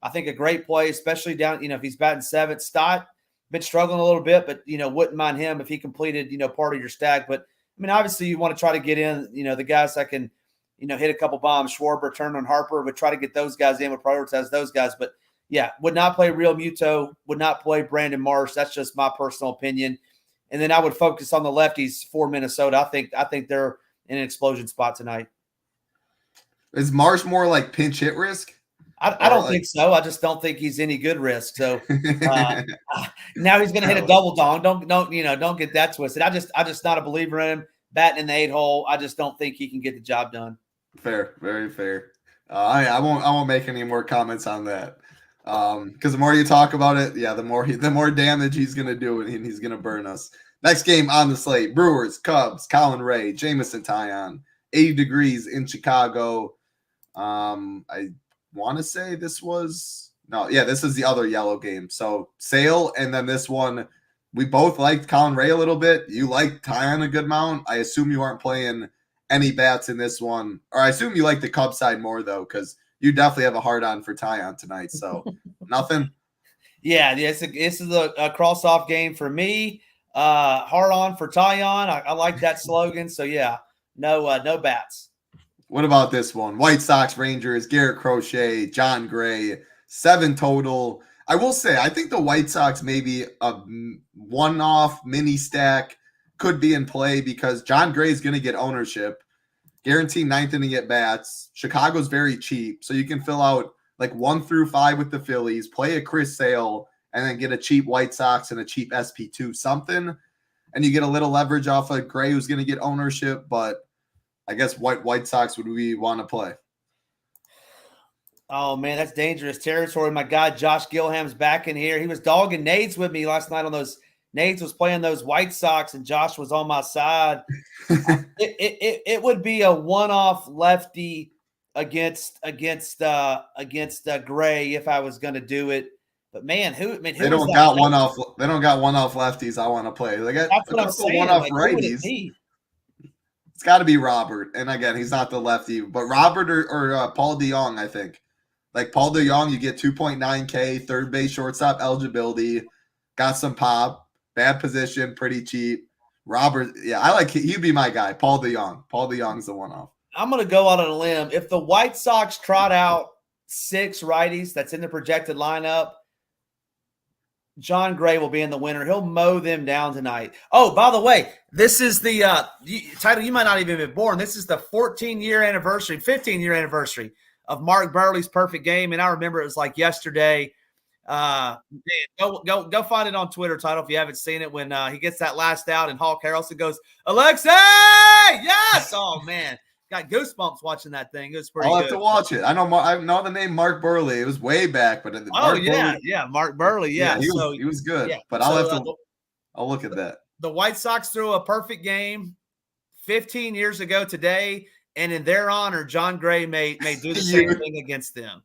I think a great play, especially down, if he's batting 7th. Stott been struggling a little bit, but wouldn't mind him if he completed part of your stack. But I mean, obviously you want to try to get in, the guys that can hit a couple bombs. Schwarber, Turner, and Harper, would try to get those guys in, would prioritize those guys. But yeah, would not play Realmuto, would not play Brandon Marsh. That's just my personal opinion. And then I would focus on the lefties for Minnesota. I think they're in an explosion spot tonight. Is Marsh more like pinch hit risk? I don't think so. I just don't think he's any good risk. So now he's going to hit a double dong. Don't get that twisted. I just not a believer in him batting in the 8 hole. I just don't think he can get the job done. Fair, very fair. I won't make any more comments on that. Because the more you talk about it, the more damage he's going to do, and he's going to burn us. Next game on the slate: Brewers, Cubs, Colin Ray, Jameson Taillon, 80 degrees in Chicago. I want to say this is the other yellow game. So Sale, and then this one, we both liked Colin Ray a little bit. You liked Taillon a good amount. I assume you aren't playing any bats in this one, or I assume you like the Cubs side more though, because you definitely have a hard on for Taillon tonight. So nothing. Yeah, this is a cross off game for me. Hard on for Taillon. I like that slogan. So yeah, no bats. What about this one? White Sox, Rangers, Garrett Crochet, John Gray, 7 total. I will say, I think the White Sox maybe a one-off mini stack could be in play because John Gray is going to get ownership, guaranteed 9th inning at bats. Chicago's very cheap, so you can fill out like 1 through 5 with the Phillies, play a Chris Sale, and then get a cheap White Sox and a cheap SP2 something, and you get a little leverage off of Gray, who's going to get ownership, but I guess White Sox would we want to play? Oh, man, that's dangerous territory. My guy, Josh Gilham's back in here. He was dogging Nades with me last night on those. Nades was playing those White Sox, and Josh was on my side. It would be a one-off lefty against Gray if I was going to do it. But man, they don't got one-off lefties I want to play. They got that's what I'm saying. One-off righties. It's got to be Robert. And again, he's not the lefty, but Robert or Paul DeJong, I think. Like Paul DeJong, you get 2.9K, third base shortstop eligibility, got some pop, bad position, pretty cheap. Robert, he'd be my guy, Paul DeJong. Paul DeJong's the one-off. I'm going to go out on a limb. If the White Sox trot out 6 righties that's in the projected lineup, John Gray will be in the winner. He'll mow them down tonight. Oh, by the way, this is the title. You might not even have been born. This is the 15-year anniversary of Mark Burley's perfect game. And I remember it was like yesterday. Go find it on Twitter, Title, if you haven't seen it, when he gets that last out and Hawk Harrelson goes, Alexei! Yes! Oh, man. Got goosebumps watching that thing. It was pretty good. I'll have to watch it. I know the name Mark Burley. It was way back, but Mark Burley. Yeah, he was good. Yeah. But I'll look at that. The White Sox threw a perfect game 15 years ago today, and in their honor, John Gray may do the same thing against them.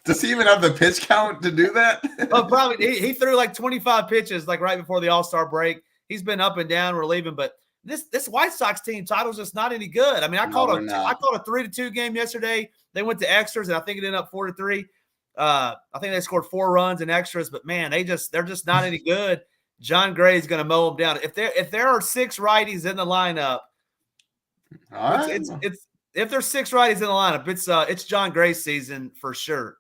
Does he even have the pitch count to do that? Well, probably he threw like 25 pitches like right before the All-Star break. He's been up and down relieving, but this White Sox team title's just not any good. I mean, I called a 3-2 game yesterday. They went to extras, and I think it ended up 4-3. I think they scored 4 runs in extras, but man, they're just not any good. John Gray is going to mow them down. If there are 6 righties in the lineup, if there's 6 righties in the lineup, it's John Gray's season for sure.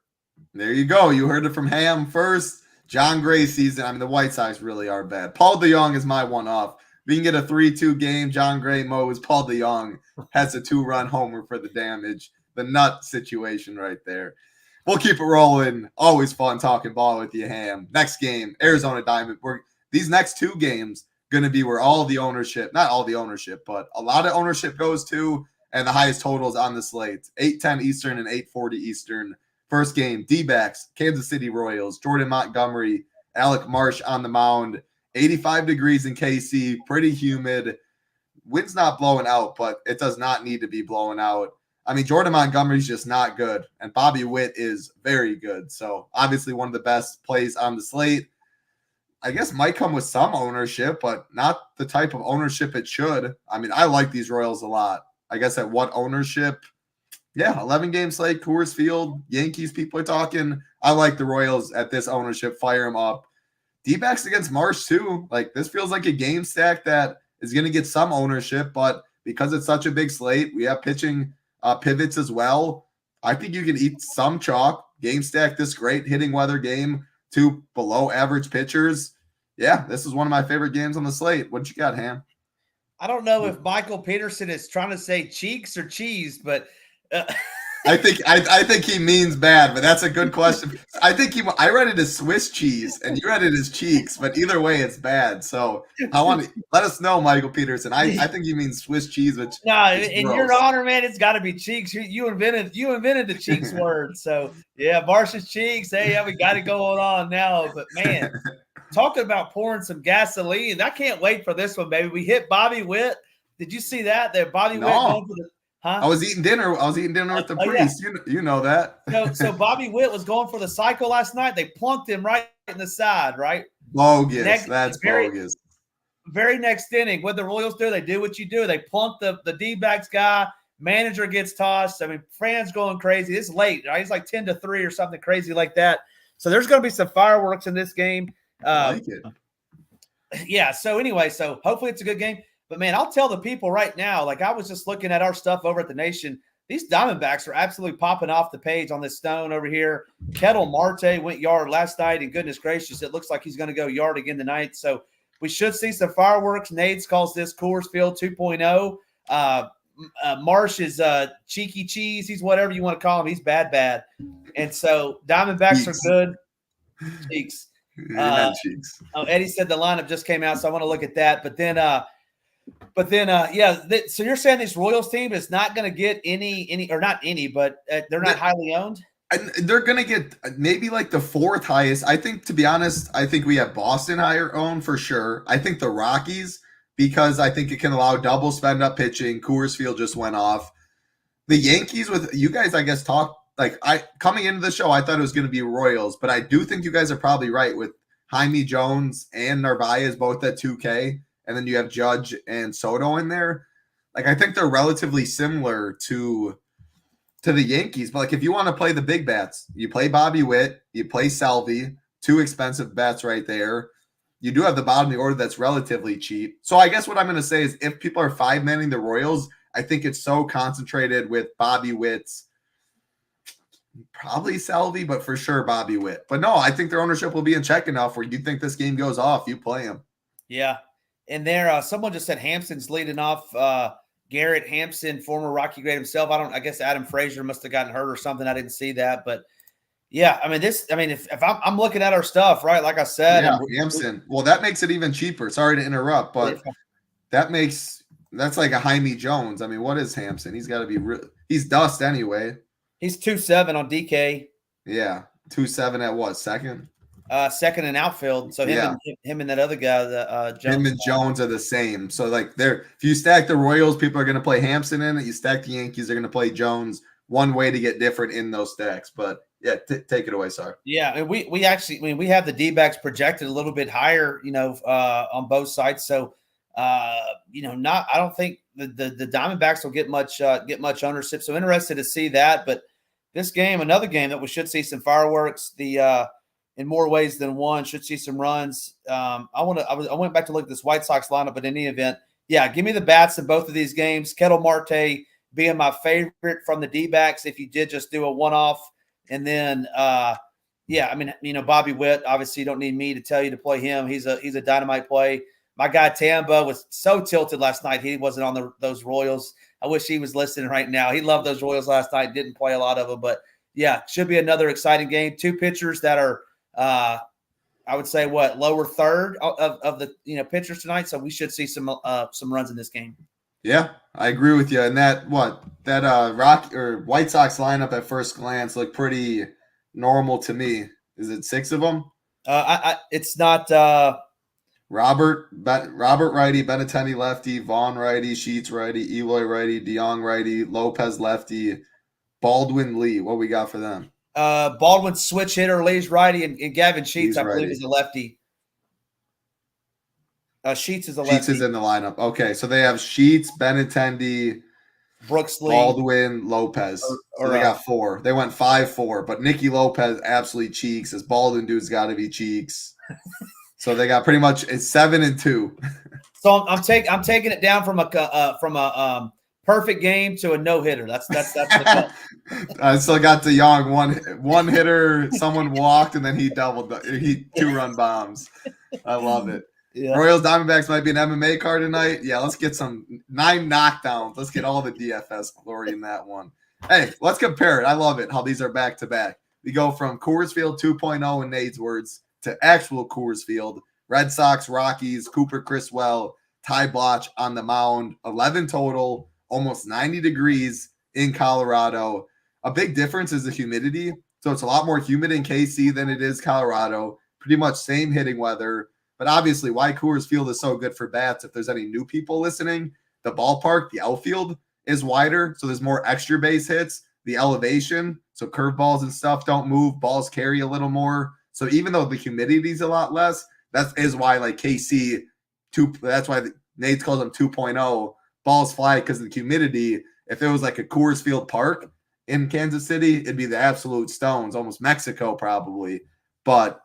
There you go. You heard it from Ham first. John Gray's season. I mean, the White Sox really are bad. Paul DeJong is my one-off. We can get a 3-2 game. John Gray mows. Paul DeJong has a 2-run homer for the damage. The nut situation right there. We'll keep it rolling. Always fun talking ball with you, Ham. Next game, Arizona Diamondbacks. These next 2 games, going to be where all the ownership, not all the ownership, but a lot of ownership goes to, and the highest totals on the slate. 8:10 Eastern and 8:40 Eastern. First game, D-backs, Kansas City Royals, Jordan Montgomery, Alec Marsh on the mound. 85 degrees in KC, pretty humid. Wind's not blowing out, but it does not need to be blowing out. I mean, Jordan Montgomery's just not good, and Bobby Witt is very good. So obviously one of the best plays on the slate. I guess might come with some ownership, but not the type of ownership it should. I mean, I like these Royals a lot. I guess at what ownership? Yeah, 11-game slate, Coors Field, Yankees people are talking. I like the Royals at this ownership. Fire them up. D-backs against Marsh too. Like, this feels like a game stack that is going to get some ownership, but because it's such a big slate, we have pitching pivots as well. I think you can eat some chalk. Game stack this great hitting weather game, 2 below average pitchers. Yeah, this is one of my favorite games on the slate. What you got, Ham? I don't know if Michael Peterson is trying to say cheeks or cheese, but I think he means bad, but that's a good question. I read it as Swiss cheese, and you read it as cheeks, but either way, it's bad. So I want to let us know, Michael Peterson. I think you mean Swiss cheese, which no, in your honor, man, it's got to be cheeks. You invented the cheeks word. So yeah, Marsh's cheeks. Hey, yeah, we got it going on now. But man, talking about pouring some gasoline, I can't wait for this one, baby. We hit Bobby Witt. Did you see that? That Bobby Witt going for the. Huh? I was eating dinner with the priest. Yeah. You know that. So Bobby Witt was going for the cycle last night. They plunked him right in the side, right? Bogus. That's bogus. Very next inning, what the Royals do, they do what you do. They plunk the D-backs guy. Manager gets tossed. I mean, fans going crazy. It's late, right? It's like 10-3 or something crazy like that. So there's going to be some fireworks in this game. I like it. Yeah. So anyway, so hopefully it's a good game. But, man, I'll tell the people right now, like I was just looking at our stuff over at the Nation. These Diamondbacks are absolutely popping off the page on this stone over here. Kettle Marte went yard last night, and goodness gracious, it looks like he's going to go yard again tonight. So we should see some fireworks. Nades calls this Coors Field 2.0. Marsh is cheeky cheese. He's whatever you want to call him. He's bad. And so Diamondbacks are good. Cheeks. Cheeks. Eddie said the lineup just came out, so I want to look at that. But then so you're saying this Royals team is not going to get any or not any, but they're not highly owned? And they're going to get maybe like the 4th highest. I think, to be honest, I think we have Boston higher owned for sure. I think the Rockies, because I think it can allow double spend up pitching. Coors Field just went off. The Yankees, with you guys, I guess, coming into the show, I thought it was going to be Royals, but I do think you guys are probably right with Jaime Jones and Narvaez both at 2K. And then you have Judge and Soto in there. Like, I think they're relatively similar to the Yankees. But, like, if you want to play the big bats, you play Bobby Witt, you play Salvi, 2 expensive bats right there. You do have the bottom of the order that's relatively cheap. So I guess what I'm going to say is if people are 5-manning the Royals, I think it's so concentrated with Bobby Witt's, probably Salvi, but for sure Bobby Witt. But no, I think their ownership will be in check enough where you think this game goes off, you play him. Yeah. And there, someone just said Hampson's leading off. Garrett Hampson, former Rocky great himself. I guess Adam Frazier must have gotten hurt or something. I didn't see that, but yeah, if I'm looking at our stuff, right? Like I said, Hampson. Well, that makes it even cheaper. Sorry to interrupt, but that's like a Jaime Jones. I mean, what is Hampson? He's got to be he's dust anyway. He's 2.7 on DK. Yeah, 2.7 at what, second? Second in outfield. So him and that other guy, Jones. Him and Jones are the same. So like if you stack the Royals, people are going to play Hampson in it. You stack the Yankees, they're going to play Jones. One way to get different in those stacks. But yeah, take it away, sorry. Yeah, and we actually we have the D-backs projected a little bit higher, on both sides. So I don't think the Diamondbacks will get much ownership. So interested to see that. But this game, another game that we should see some fireworks. In more ways than one, should see some runs. I went back to look at this White Sox lineup, but in any event, yeah, give me the bats in both of these games. Kettle Marte being my favorite from the D-backs if you did just do a one-off. And then, Bobby Witt, obviously you don't need me to tell you to play him. He's a dynamite play. My guy Tambo was so tilted last night. He wasn't on those Royals. I wish he was listening right now. He loved those Royals last night. Didn't play a lot of them, but yeah, should be another exciting game. 2 pitchers that are I I would say lower third of the pitchers tonight. So we should see some runs in this game. Yeah, I agree with you. And that White Sox lineup at first glance looked pretty normal to me. Is it 6 of them? It's not. Robert righty, Benintendi lefty, Vaughn righty, Sheets righty, Eloy righty, DeYoung righty, Lopez lefty, Baldwin Lee. What we got for them? Baldwin switch hitter, Lee's righty, and Gavin Sheets, I believe, is a lefty. Sheets is a lefty. Sheets is in the lineup. Okay, so they have Sheets, Benintendi, Brooks Lee, Baldwin, Lopez. So they got 4. They went 5-4, but Nicky Lopez absolutely cheeks. This Baldwin dude's got to be cheeks. So they got pretty much it's 7-2. So I'm taking it down from a perfect game to a no hitter. That's the I still got DeYoung one hitter. Someone walked and then he 2-run bombs. I love it. Yeah. Royals Diamondbacks might be an MMA card tonight. Yeah, let's get some 9 knockdowns. Let's get all the DFS glory in that one. Hey, let's compare it. I love it how these are back to back. We go from Coors Field 2.0 in Nade's words to actual Coors Field. Red Sox, Rockies, Cooper Criswell, Ty Blotch on the mound, 11 total, almost 90 degrees in Colorado. A big difference is the humidity. So it's a lot more humid in KC than it is Colorado. Pretty much same hitting weather. But obviously, why Coors Field is so good for bats, if there's any new people listening, the ballpark, the outfield is wider. So there's more extra base hits, the elevation. So curveballs and stuff don't move. Balls carry a little more. So even though the humidity is a lot less, that is why like KC, that's why Nate calls them 2.0. Balls fly because of the humidity. If it was like a Coors Field Park in Kansas City, it'd be the absolute stones, almost Mexico probably. But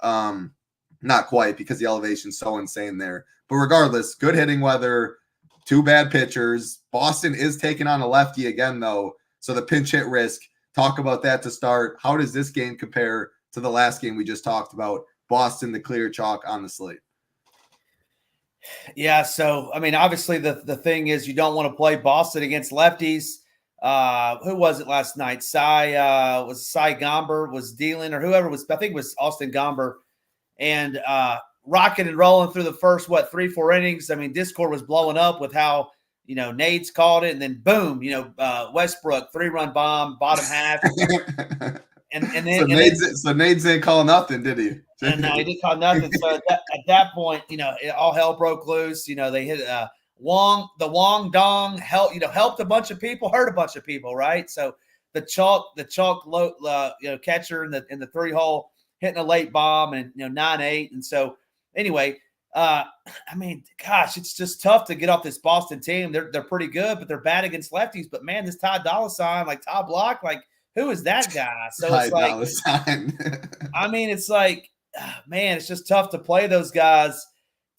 not quite because the elevation's so insane there. But regardless, good hitting weather, 2 bad pitchers. Boston is taking on a lefty again, though. So the pinch hit risk, talk about that to start. How does this game compare to the last game we just talked about? Boston, the clear chalk on the slate. Yeah, so, I mean, obviously the thing is you don't want to play Boston against lefties. Who was it last night? Cy Gomber was dealing, or whoever was, I think it was Austin Gomber. And rocking and rolling through the first, 3-4 innings. I mean, Discord was blowing up with how, Nades called it. And then boom, Westbrook, 3-run bomb, bottom half. And then Nades didn't call nothing, did he? And no, he didn't call nothing. So at that point, it all hell broke loose. They hit the Wong Dong helped a bunch of people, hurt a bunch of people, right? So the chalk catcher in the 3-hole hitting a late bomb and 9-8. And so anyway, I mean, gosh, it's just tough to get off this Boston team. They're pretty good, but they're bad against lefties. But man, this Ty Dolla Sign, like Ty Block, like who is that guy? So it's like, I mean, it's like, man, it's just tough to play those guys.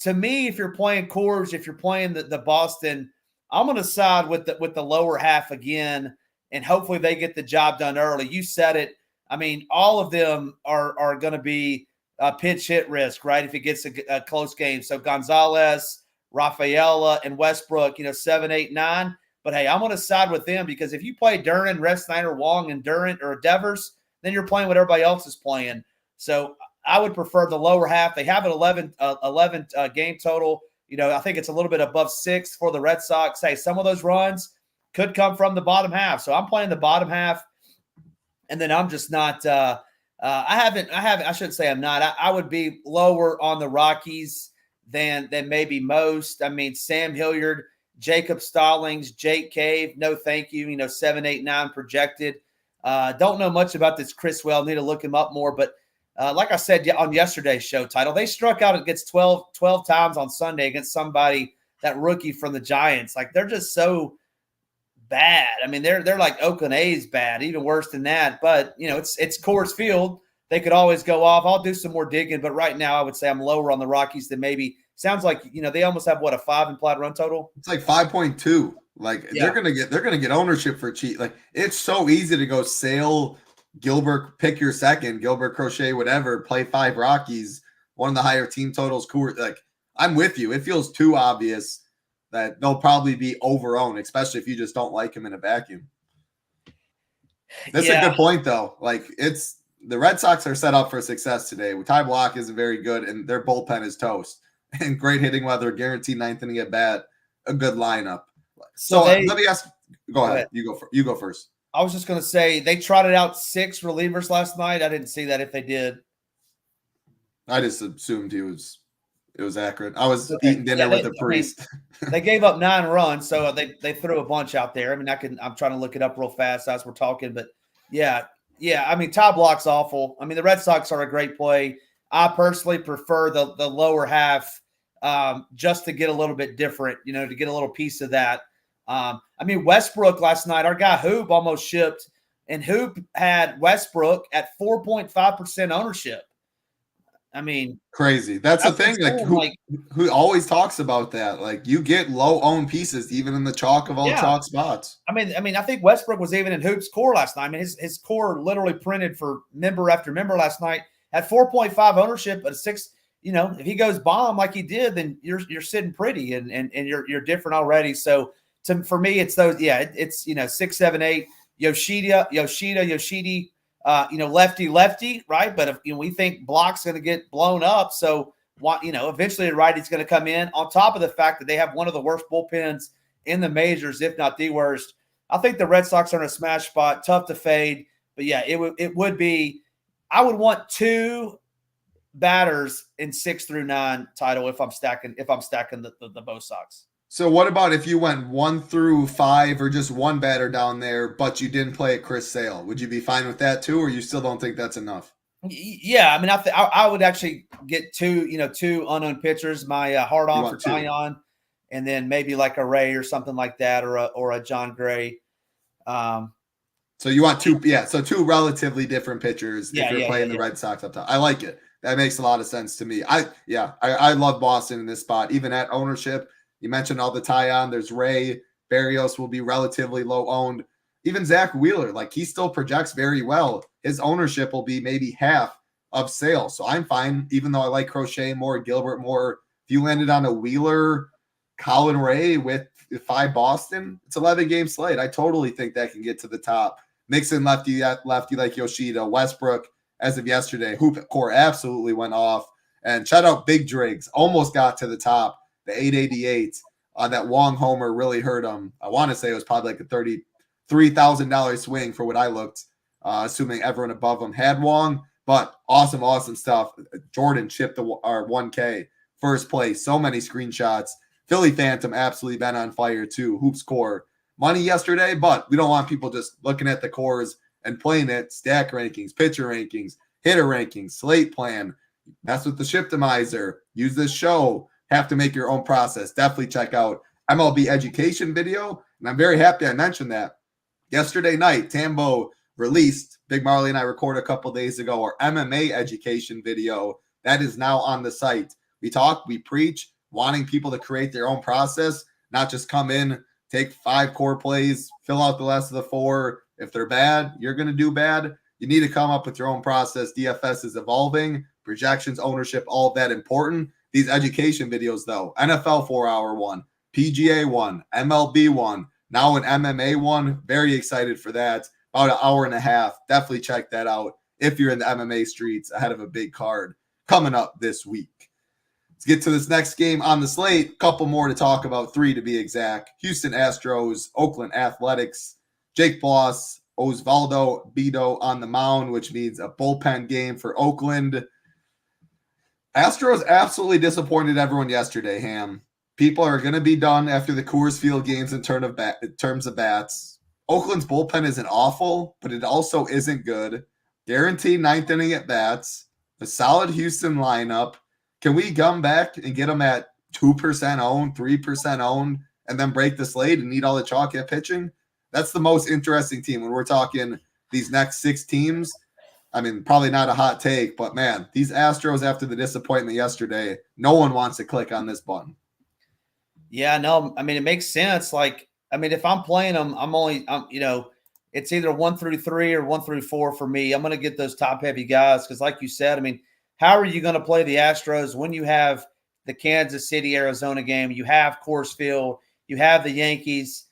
To me, if you're playing Coors, if you're playing the Boston, I'm going to side with the lower half again, and hopefully they get the job done early. You said it. I mean, all of them are going to be a pinch hit risk, right? If it gets a close game. So Gonzalez, Rafaela, and Westbrook, 7, 8, 9. But hey, I'm going to side with them because if you play Duran, Snyder, Wong, and Durant or Devers, then you're playing what everybody else is playing. So I would prefer the lower half. They have an 11 game total. I think it's a little bit above 6 for the Red Sox. Hey, some of those runs could come from the bottom half. So I'm playing the bottom half. And then I'm just not I shouldn't say I'm not. I would be lower on the Rockies than maybe most. I mean, Sam Hilliard, Jacob Stallings, Jake Cave, no thank you. 7, 8, 9 projected. Don't know much about this Criswell. Need to look him up more. But like I said on yesterday's show title, they struck out against 12 times on Sunday against somebody, that rookie from the Giants. Like, they're just so bad. I mean, they're like Oakland A's bad, even worse than that. But, it's Coors Field. They could always go off. I'll do some more digging. But right now I would say I'm lower on the Rockies than maybe – sounds like, they almost have, a 5 implied run total? It's like 5.2. Like, yeah. They're gonna get ownership for cheap. Like, it's so easy to go Sale, Gilbert, pick your second, Gilbert, Crochet, whatever, play 5 Rockies, one of the higher team totals. Cool. Like, I'm with you. It feels too obvious that they'll probably be over-owned, especially if you just don't like him in a vacuum. That's a good point, though. Like, it's the Red Sox are set up for success today. Ty Block isn't very good, and their bullpen is toast. And great hitting weather, guaranteed ninth inning at bat, a good lineup. So let me ask. Go ahead. You go first. I was just going to say they trotted out 6 relievers last night. I didn't see that if they did. I just assumed it was accurate. I was eating dinner with a priest. They gave up 9 runs, so they threw a bunch out there. I mean, I'm trying to look it up real fast as we're talking, but yeah. I mean, Ty Block's awful. I mean, the Red Sox are a great play. I personally prefer the lower half just to get a little bit different, to get a little piece of that. I mean, Westbrook last night, our guy Hoop almost shipped, and Hoop had Westbrook at 4.5% ownership. I mean, crazy. That's the thing. Who always talks about that? Like, you get low owned pieces even in the chalk of all chalk spots. I mean, I think Westbrook was even in Hoop's core last night. I mean, his core literally printed for member after member last night at 4.5 ownership at 6. If he goes bomb like he did, then you're sitting pretty and you're different already. So for me, it's those. Yeah, it's 6, 7, 8. Yoshida. Lefty, right? But if we think Block's going to get blown up, so eventually the righty's going to come in. On top of the fact that they have one of the worst bullpens in the majors, if not the worst. I think the Red Sox are in a smash spot, tough to fade. But yeah, it would be. I would want 2 batters in 6 through 9 title if I'm stacking the Bo Sox. So what about if you went 1 through 5 or just one batter down there, but you didn't play Chris Sale? Would you be fine with that too, or you still don't think that's enough? Yeah, I mean, I would actually get 2 unknown pitchers. My hard on for Tyon, and then maybe like a Ray or something like that, or a John Gray. So you want 2, so 2 relatively different pitchers if you're playing the Red Sox up top. I like it. That makes a lot of sense to me. I love Boston in this spot, even at ownership. You mentioned all the Tyon. There's Ray. Barrios will be relatively low owned. Even Zach Wheeler, he still projects very well. His ownership will be maybe half of Sale. So I'm fine, even though I like Crochet more, Gilbert more. If you landed on a Wheeler, Colin Ray with 5 Boston, it's 11-game slate. I totally think that can get to the top. Mixing lefty like Yoshida, Westbrook, as of yesterday. Hoop core absolutely went off. And shout out Big Driggs, almost got to the top. The 888 on that Wong homer really hurt him. I want to say it was probably like a $33,000 swing for what I looked, assuming everyone above him had Wong. But awesome stuff. Jordan chipped our 1K first place. So many screenshots. Philly Phantom absolutely been on fire too. Hoops core money yesterday, but we don't want people just looking at the cores and playing it. Stack rankings, pitcher rankings, hitter rankings, slate plan. That's what the Shiptimizer. Use this show. Have to make your own process. Definitely check out MLB education video. And I'm very happy I mentioned that. Yesterday night, Tambo released, Big Marley and I recorded a couple days ago, our MMA education video. That is now on the site. We talk, we preach, wanting people to create their own process, not just come in, take 5 core plays, fill out the rest of the 4. If they're bad, you're going to do bad. You need to come up with your own process. DFS is evolving. Projections, ownership, all of that important. These education videos, though, NFL 4-hour one, PGA one, MLB one, now an MMA one. Very excited for that. About an hour and a half. Definitely check that out if you're in the MMA streets ahead of a big card coming up this week. Let's get to this next game on the slate. A couple more to talk about, 3 to be exact. Houston Astros, Oakland Athletics, Jake Bloss, Osvaldo Bido on the mound, which means a bullpen game for Oakland. Astros absolutely disappointed everyone yesterday, Ham. People are going to be done after the Coors Field games in terms of bats. Oakland's bullpen isn't awful, but it also isn't good. Guaranteed 9th inning at bats. A solid Houston lineup. Can we come back and get them at 2% owned, 3% owned, and then break the slate and need all the chalk at pitching? That's the most interesting team when we're talking these next 6 teams. I mean, probably not a hot take, but man, these Astros after the disappointment yesterday, no one wants to click on this button. Yeah, no, I mean, it makes sense. If I'm playing them, it's either 1 through 3 or 1 through 4 for me. I'm going to get those top heavy guys because, like you said, I mean, how are you going to play the Astros when you have the Kansas City, Arizona game? You have Coors Field, you have the Yankees.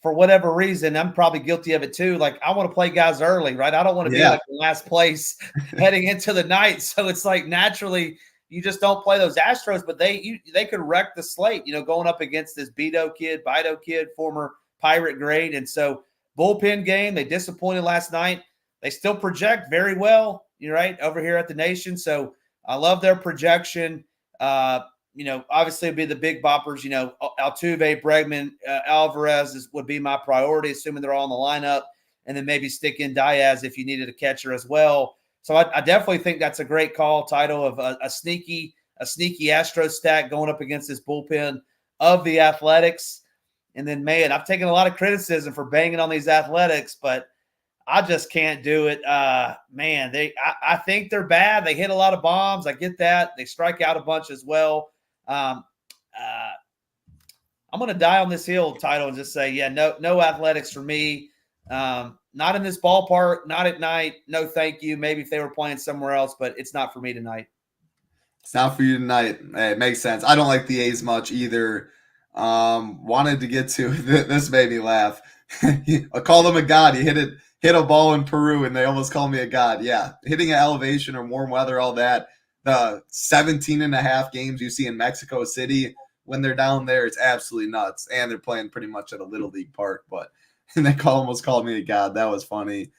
for whatever reason, I'm probably guilty of it too. Like, I want to play guys early, right? I don't want to be like in last place heading into the night. So it's like naturally you just don't play those Astros, but they could wreck the slate, going up against this Bido kid, former Pirate grade. And so bullpen game, they disappointed last night. They still project very well, right, over here at the Nation. So I love their projection. Obviously it'd be the big boppers, Altuve, Bregman, Alvarez would be my priority, assuming they're all in the lineup, and then maybe stick in Diaz if you needed a catcher as well. So I definitely think that's a great call, title of a sneaky Astros stack going up against this bullpen of the Athletics. And then, man, I've taken a lot of criticism for banging on these Athletics, but I just can't do it. I think they're bad. They hit a lot of bombs. I get that. They strike out a bunch as well. I'm going to die on this hill, title, and just say, no Athletics for me. Not in this ballpark, not at night. No, thank you. Maybe if they were playing somewhere else, but it's not for me tonight. It's not for you tonight. Hey, it makes sense. I don't like the A's much either. Wanted to get to this made me laugh. I call them a god. He hit a ball in Peru and they almost call me a god. Yeah. Hitting at elevation or warm weather, all that. The 17.5 games you see in Mexico City when they're down there, it's absolutely nuts. And they're playing pretty much at a little league park, and they almost called me a god. That was funny.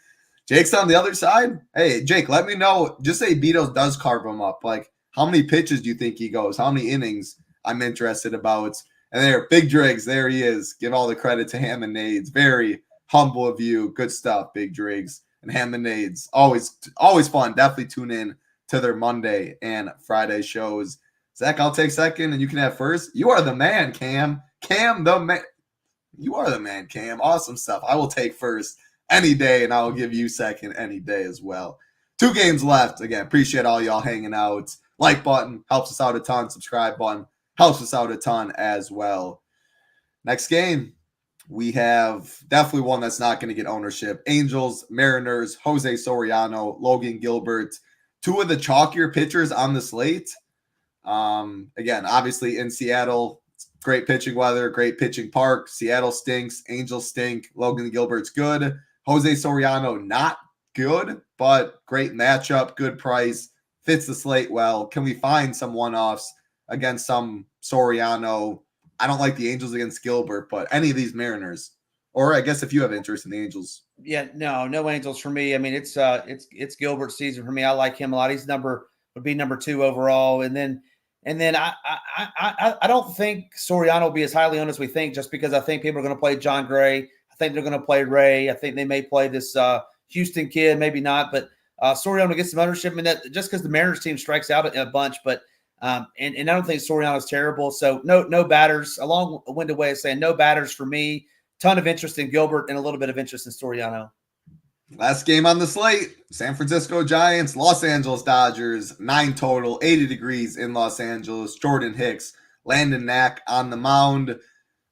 Jake's on the other side. Hey, Jake, let me know. Just say Beatles does carve him up. Like, how many pitches do you think he goes? How many innings? I'm interested about. And there, Big Driggs, there he is. Give all the credit to Ham and Nades. Very humble of you. Good stuff, Big Driggs and Ham and Nades. Always fun. Definitely tune in to their Monday and Friday shows. Zach, I'll take second, and you can have first. You are the man, Cam. Cam, the man. You are the man, Cam. Awesome stuff. I will take first any day, and I will give you second any day as well. 2 games left. Again, appreciate all y'all hanging out. Like button helps us out a ton. Subscribe button helps us out a ton as well. Next game, we have definitely one that's not going to get ownership. Angels, Mariners, Jose Soriano, Logan Gilbert. 2 of the chalkier pitchers on the slate. Again, obviously in Seattle, great pitching weather, great pitching park. Seattle stinks. Angels stink. Logan Gilbert's good. Jose Soriano, not good, but great matchup, good price, fits the slate well. Can we find some one-offs against some Soriano? I don't like the Angels against Gilbert, but any of these Mariners, or I guess if you have interest in the Angels. Yeah, no Angels for me. I mean, it's Gilbert's season for me. I like him a lot. He's would be number 2 overall, and then I don't think Soriano will be as highly owned as we think, just because I think people are going to play John Gray. I think they're going to play Ray. I think they may play this Houston kid, maybe not, but Soriano gets some ownership in that just because the Mariners team strikes out a bunch, but and I don't think Soriano is terrible. So no batters, a long-winded way of saying no batters for me. Ton of interest in Gilbert and a little bit of interest in Soriano. Last game on the slate, San Francisco Giants, Los Angeles Dodgers, 9 total, 80 degrees in Los Angeles. Jordan Hicks, Landon Knack on the mound.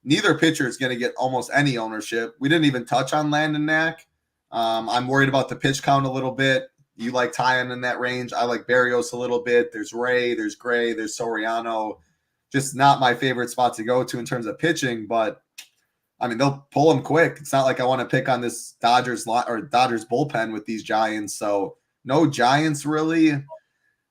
Neither pitcher is going to get almost any ownership. We didn't even touch on Landon Knack. I'm worried about the pitch count a little bit. You like Tyon in that range. I like Barrios a little bit. There's Ray, there's Gray, there's Soriano. Just not my favorite spot to go to in terms of pitching, but I mean, they'll pull them quick. It's not like I want to pick on this Dodgers bullpen with these Giants. So no Giants really.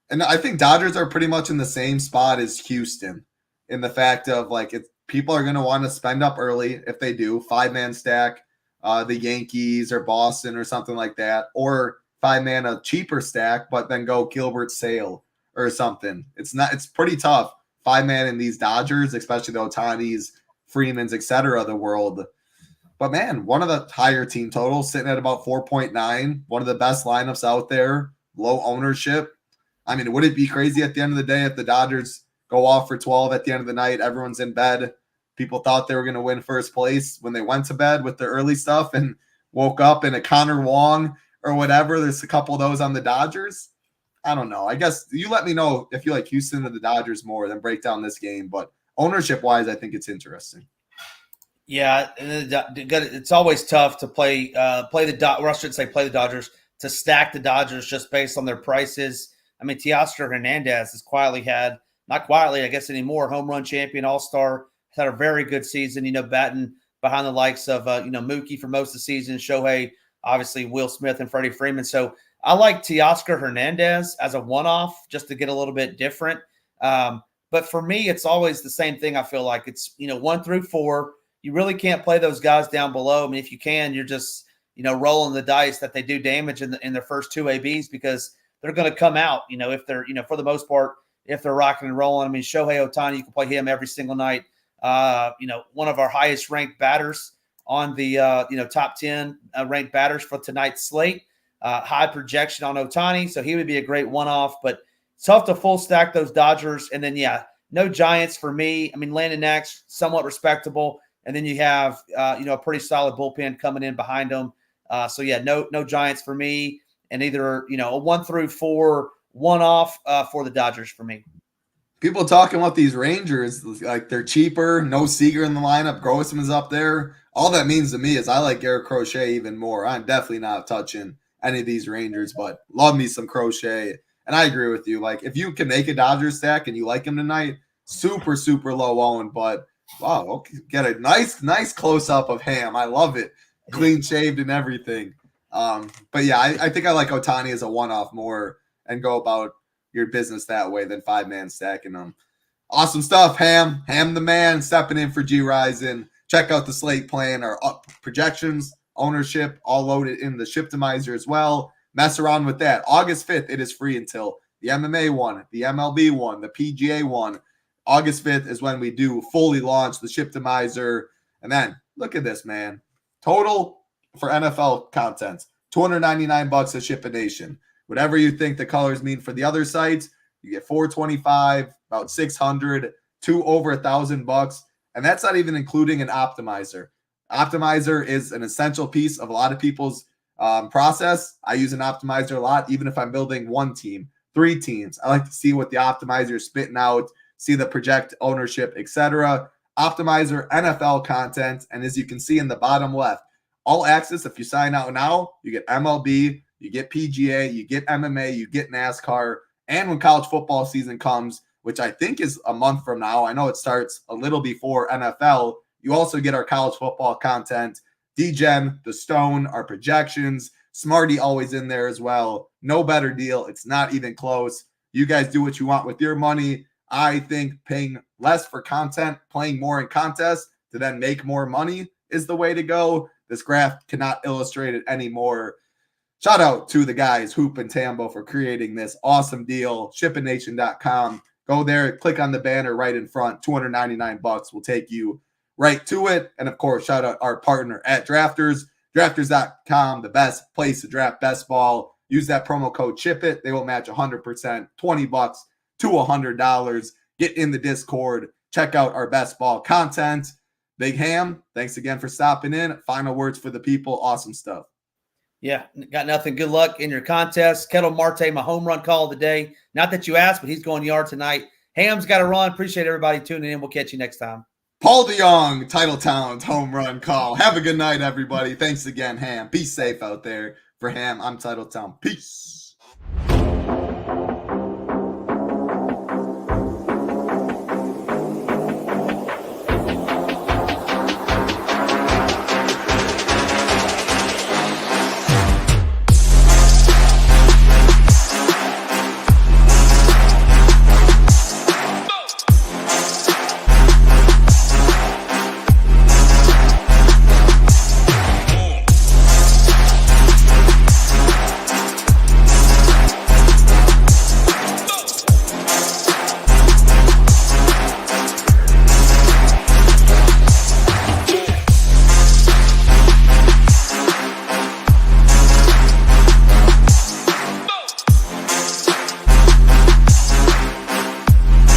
And I think Dodgers are pretty much in the same spot as Houston in the fact of like, if people are going to want to spend up early, if they do 5-man stack, the Yankees or Boston or something like that, or 5-man a cheaper stack, but then go Gilbert Sale or something. It's pretty tough. 5-man in these Dodgers, especially the Otanis, Freemans, etc. of the world. But man, one of the higher team totals sitting at about 4.9, one of the best lineups out there, low ownership. I mean, would it be crazy at the end of the day if the Dodgers go off for 12 at the end of the night, everyone's in bed, people thought they were going to win first place when they went to bed with the early stuff and woke up in a Connor Wong or whatever? There's a couple of those on the Dodgers. I don't know. I guess you let me know if you like Houston or the Dodgers more, then break down this game. But ownership-wise, I think it's interesting. Yeah, it's always tough to play the Dodgers, to stack the Dodgers just based on their prices. I mean, Teoscar Hernandez has not quietly, I guess anymore, home run champion, all-star, had a very good season, batting behind the likes of Mookie for most of the season, Shohei, obviously Will Smith and Freddie Freeman. So I like Teoscar Hernandez as a one-off just to get a little bit different. But for me, it's always the same thing. I feel like it's 1 through 4. You really can't play those guys down below. I mean, if you can, you're just rolling the dice that they do damage in their first 2 ABs, because they're going to come out. If they're for the most part, if they're rocking and rolling. I mean, Shohei Ohtani, you can play him every single night. One of our highest ranked batters on the top 10 ranked batters for tonight's slate. High projection on Ohtani, so he would be a great one-off. But it's tough to full stack those Dodgers. And then, no Giants for me. I mean, Landon Nax, somewhat respectable. And then you have, a pretty solid bullpen coming in behind them. No Giants for me. And either, a 1 through 4 one-off for the Dodgers for me. People talking about these Rangers, like they're cheaper, no Seager in the lineup, Grossman's up there. All that means to me is I like Garrett Crochet even more. I'm definitely not touching any of these Rangers, but love me some Crochet. And I agree with you. Like, if you can make a Dodgers stack and you like him tonight, super, super low owned. But, wow, okay, get a nice close-up of Ham. I love it. Clean shaved and everything. I think I like Ohtani as a one-off more and go about your business that way than 5-man stacking them. Awesome stuff, Ham. Ham the man, stepping in for G Rising. Check out the slate plan, our projections, ownership, all loaded in the Shiptimizer as well. Mess around with that. August 5th, it is free until the MMA one, the MLB one, the PGA one. August 5th is when we do fully launch the Shiptimizer. And then, look at this, man. Total for NFL content, $299 at Ship a Nation. Whatever you think the colors mean for the other sites, you get $425, about $600, to over $1,000, and that's not even including an optimizer. Optimizer is an essential piece of a lot of people's process. I use an optimizer a lot, even if I'm building 1 team, 3 teams. I like to see what the optimizer is spitting out, see the project ownership, etc. Optimizer NFL content, and as you can see in the bottom left, all access. If you sign out now, you get MLB. You get PGA, you get MMA, you get NASCAR, and when college football season comes, which I think is a month from now, I know it starts a little before NFL, you also get our college football content, DGen, The Stone, our projections, Smarty always in there as well. No better deal. It's not even close. You guys do what you want with your money. I think paying less for content, playing more in contests to then make more money is the way to go. This graph cannot illustrate it anymore. Shout out to the guys, Hoop and Tambo, for creating this awesome deal. ShipItNation.com. Go there, click on the banner right in front. $299 will take you right to it. And, of course, shout out our partner at Drafters. Drafters.com, the best place to draft best ball. Use that promo code SHIPIT. They will match 100%, $20 to $100. Get in the Discord. Check out our best ball content. Big Ham, thanks again for stopping in. Final words for the people. Awesome stuff. Yeah, got nothing. Good luck in your contest. Kettle Marte, my home run call of the day. Not that you asked, but he's going yard tonight. Ham's got to run. Appreciate everybody tuning in. We'll catch you next time. Paul DeYoung, Titletown's home run call. Have a good night, everybody. Thanks again, Ham. Be safe out there. For Ham, I'm Titletown. Peace.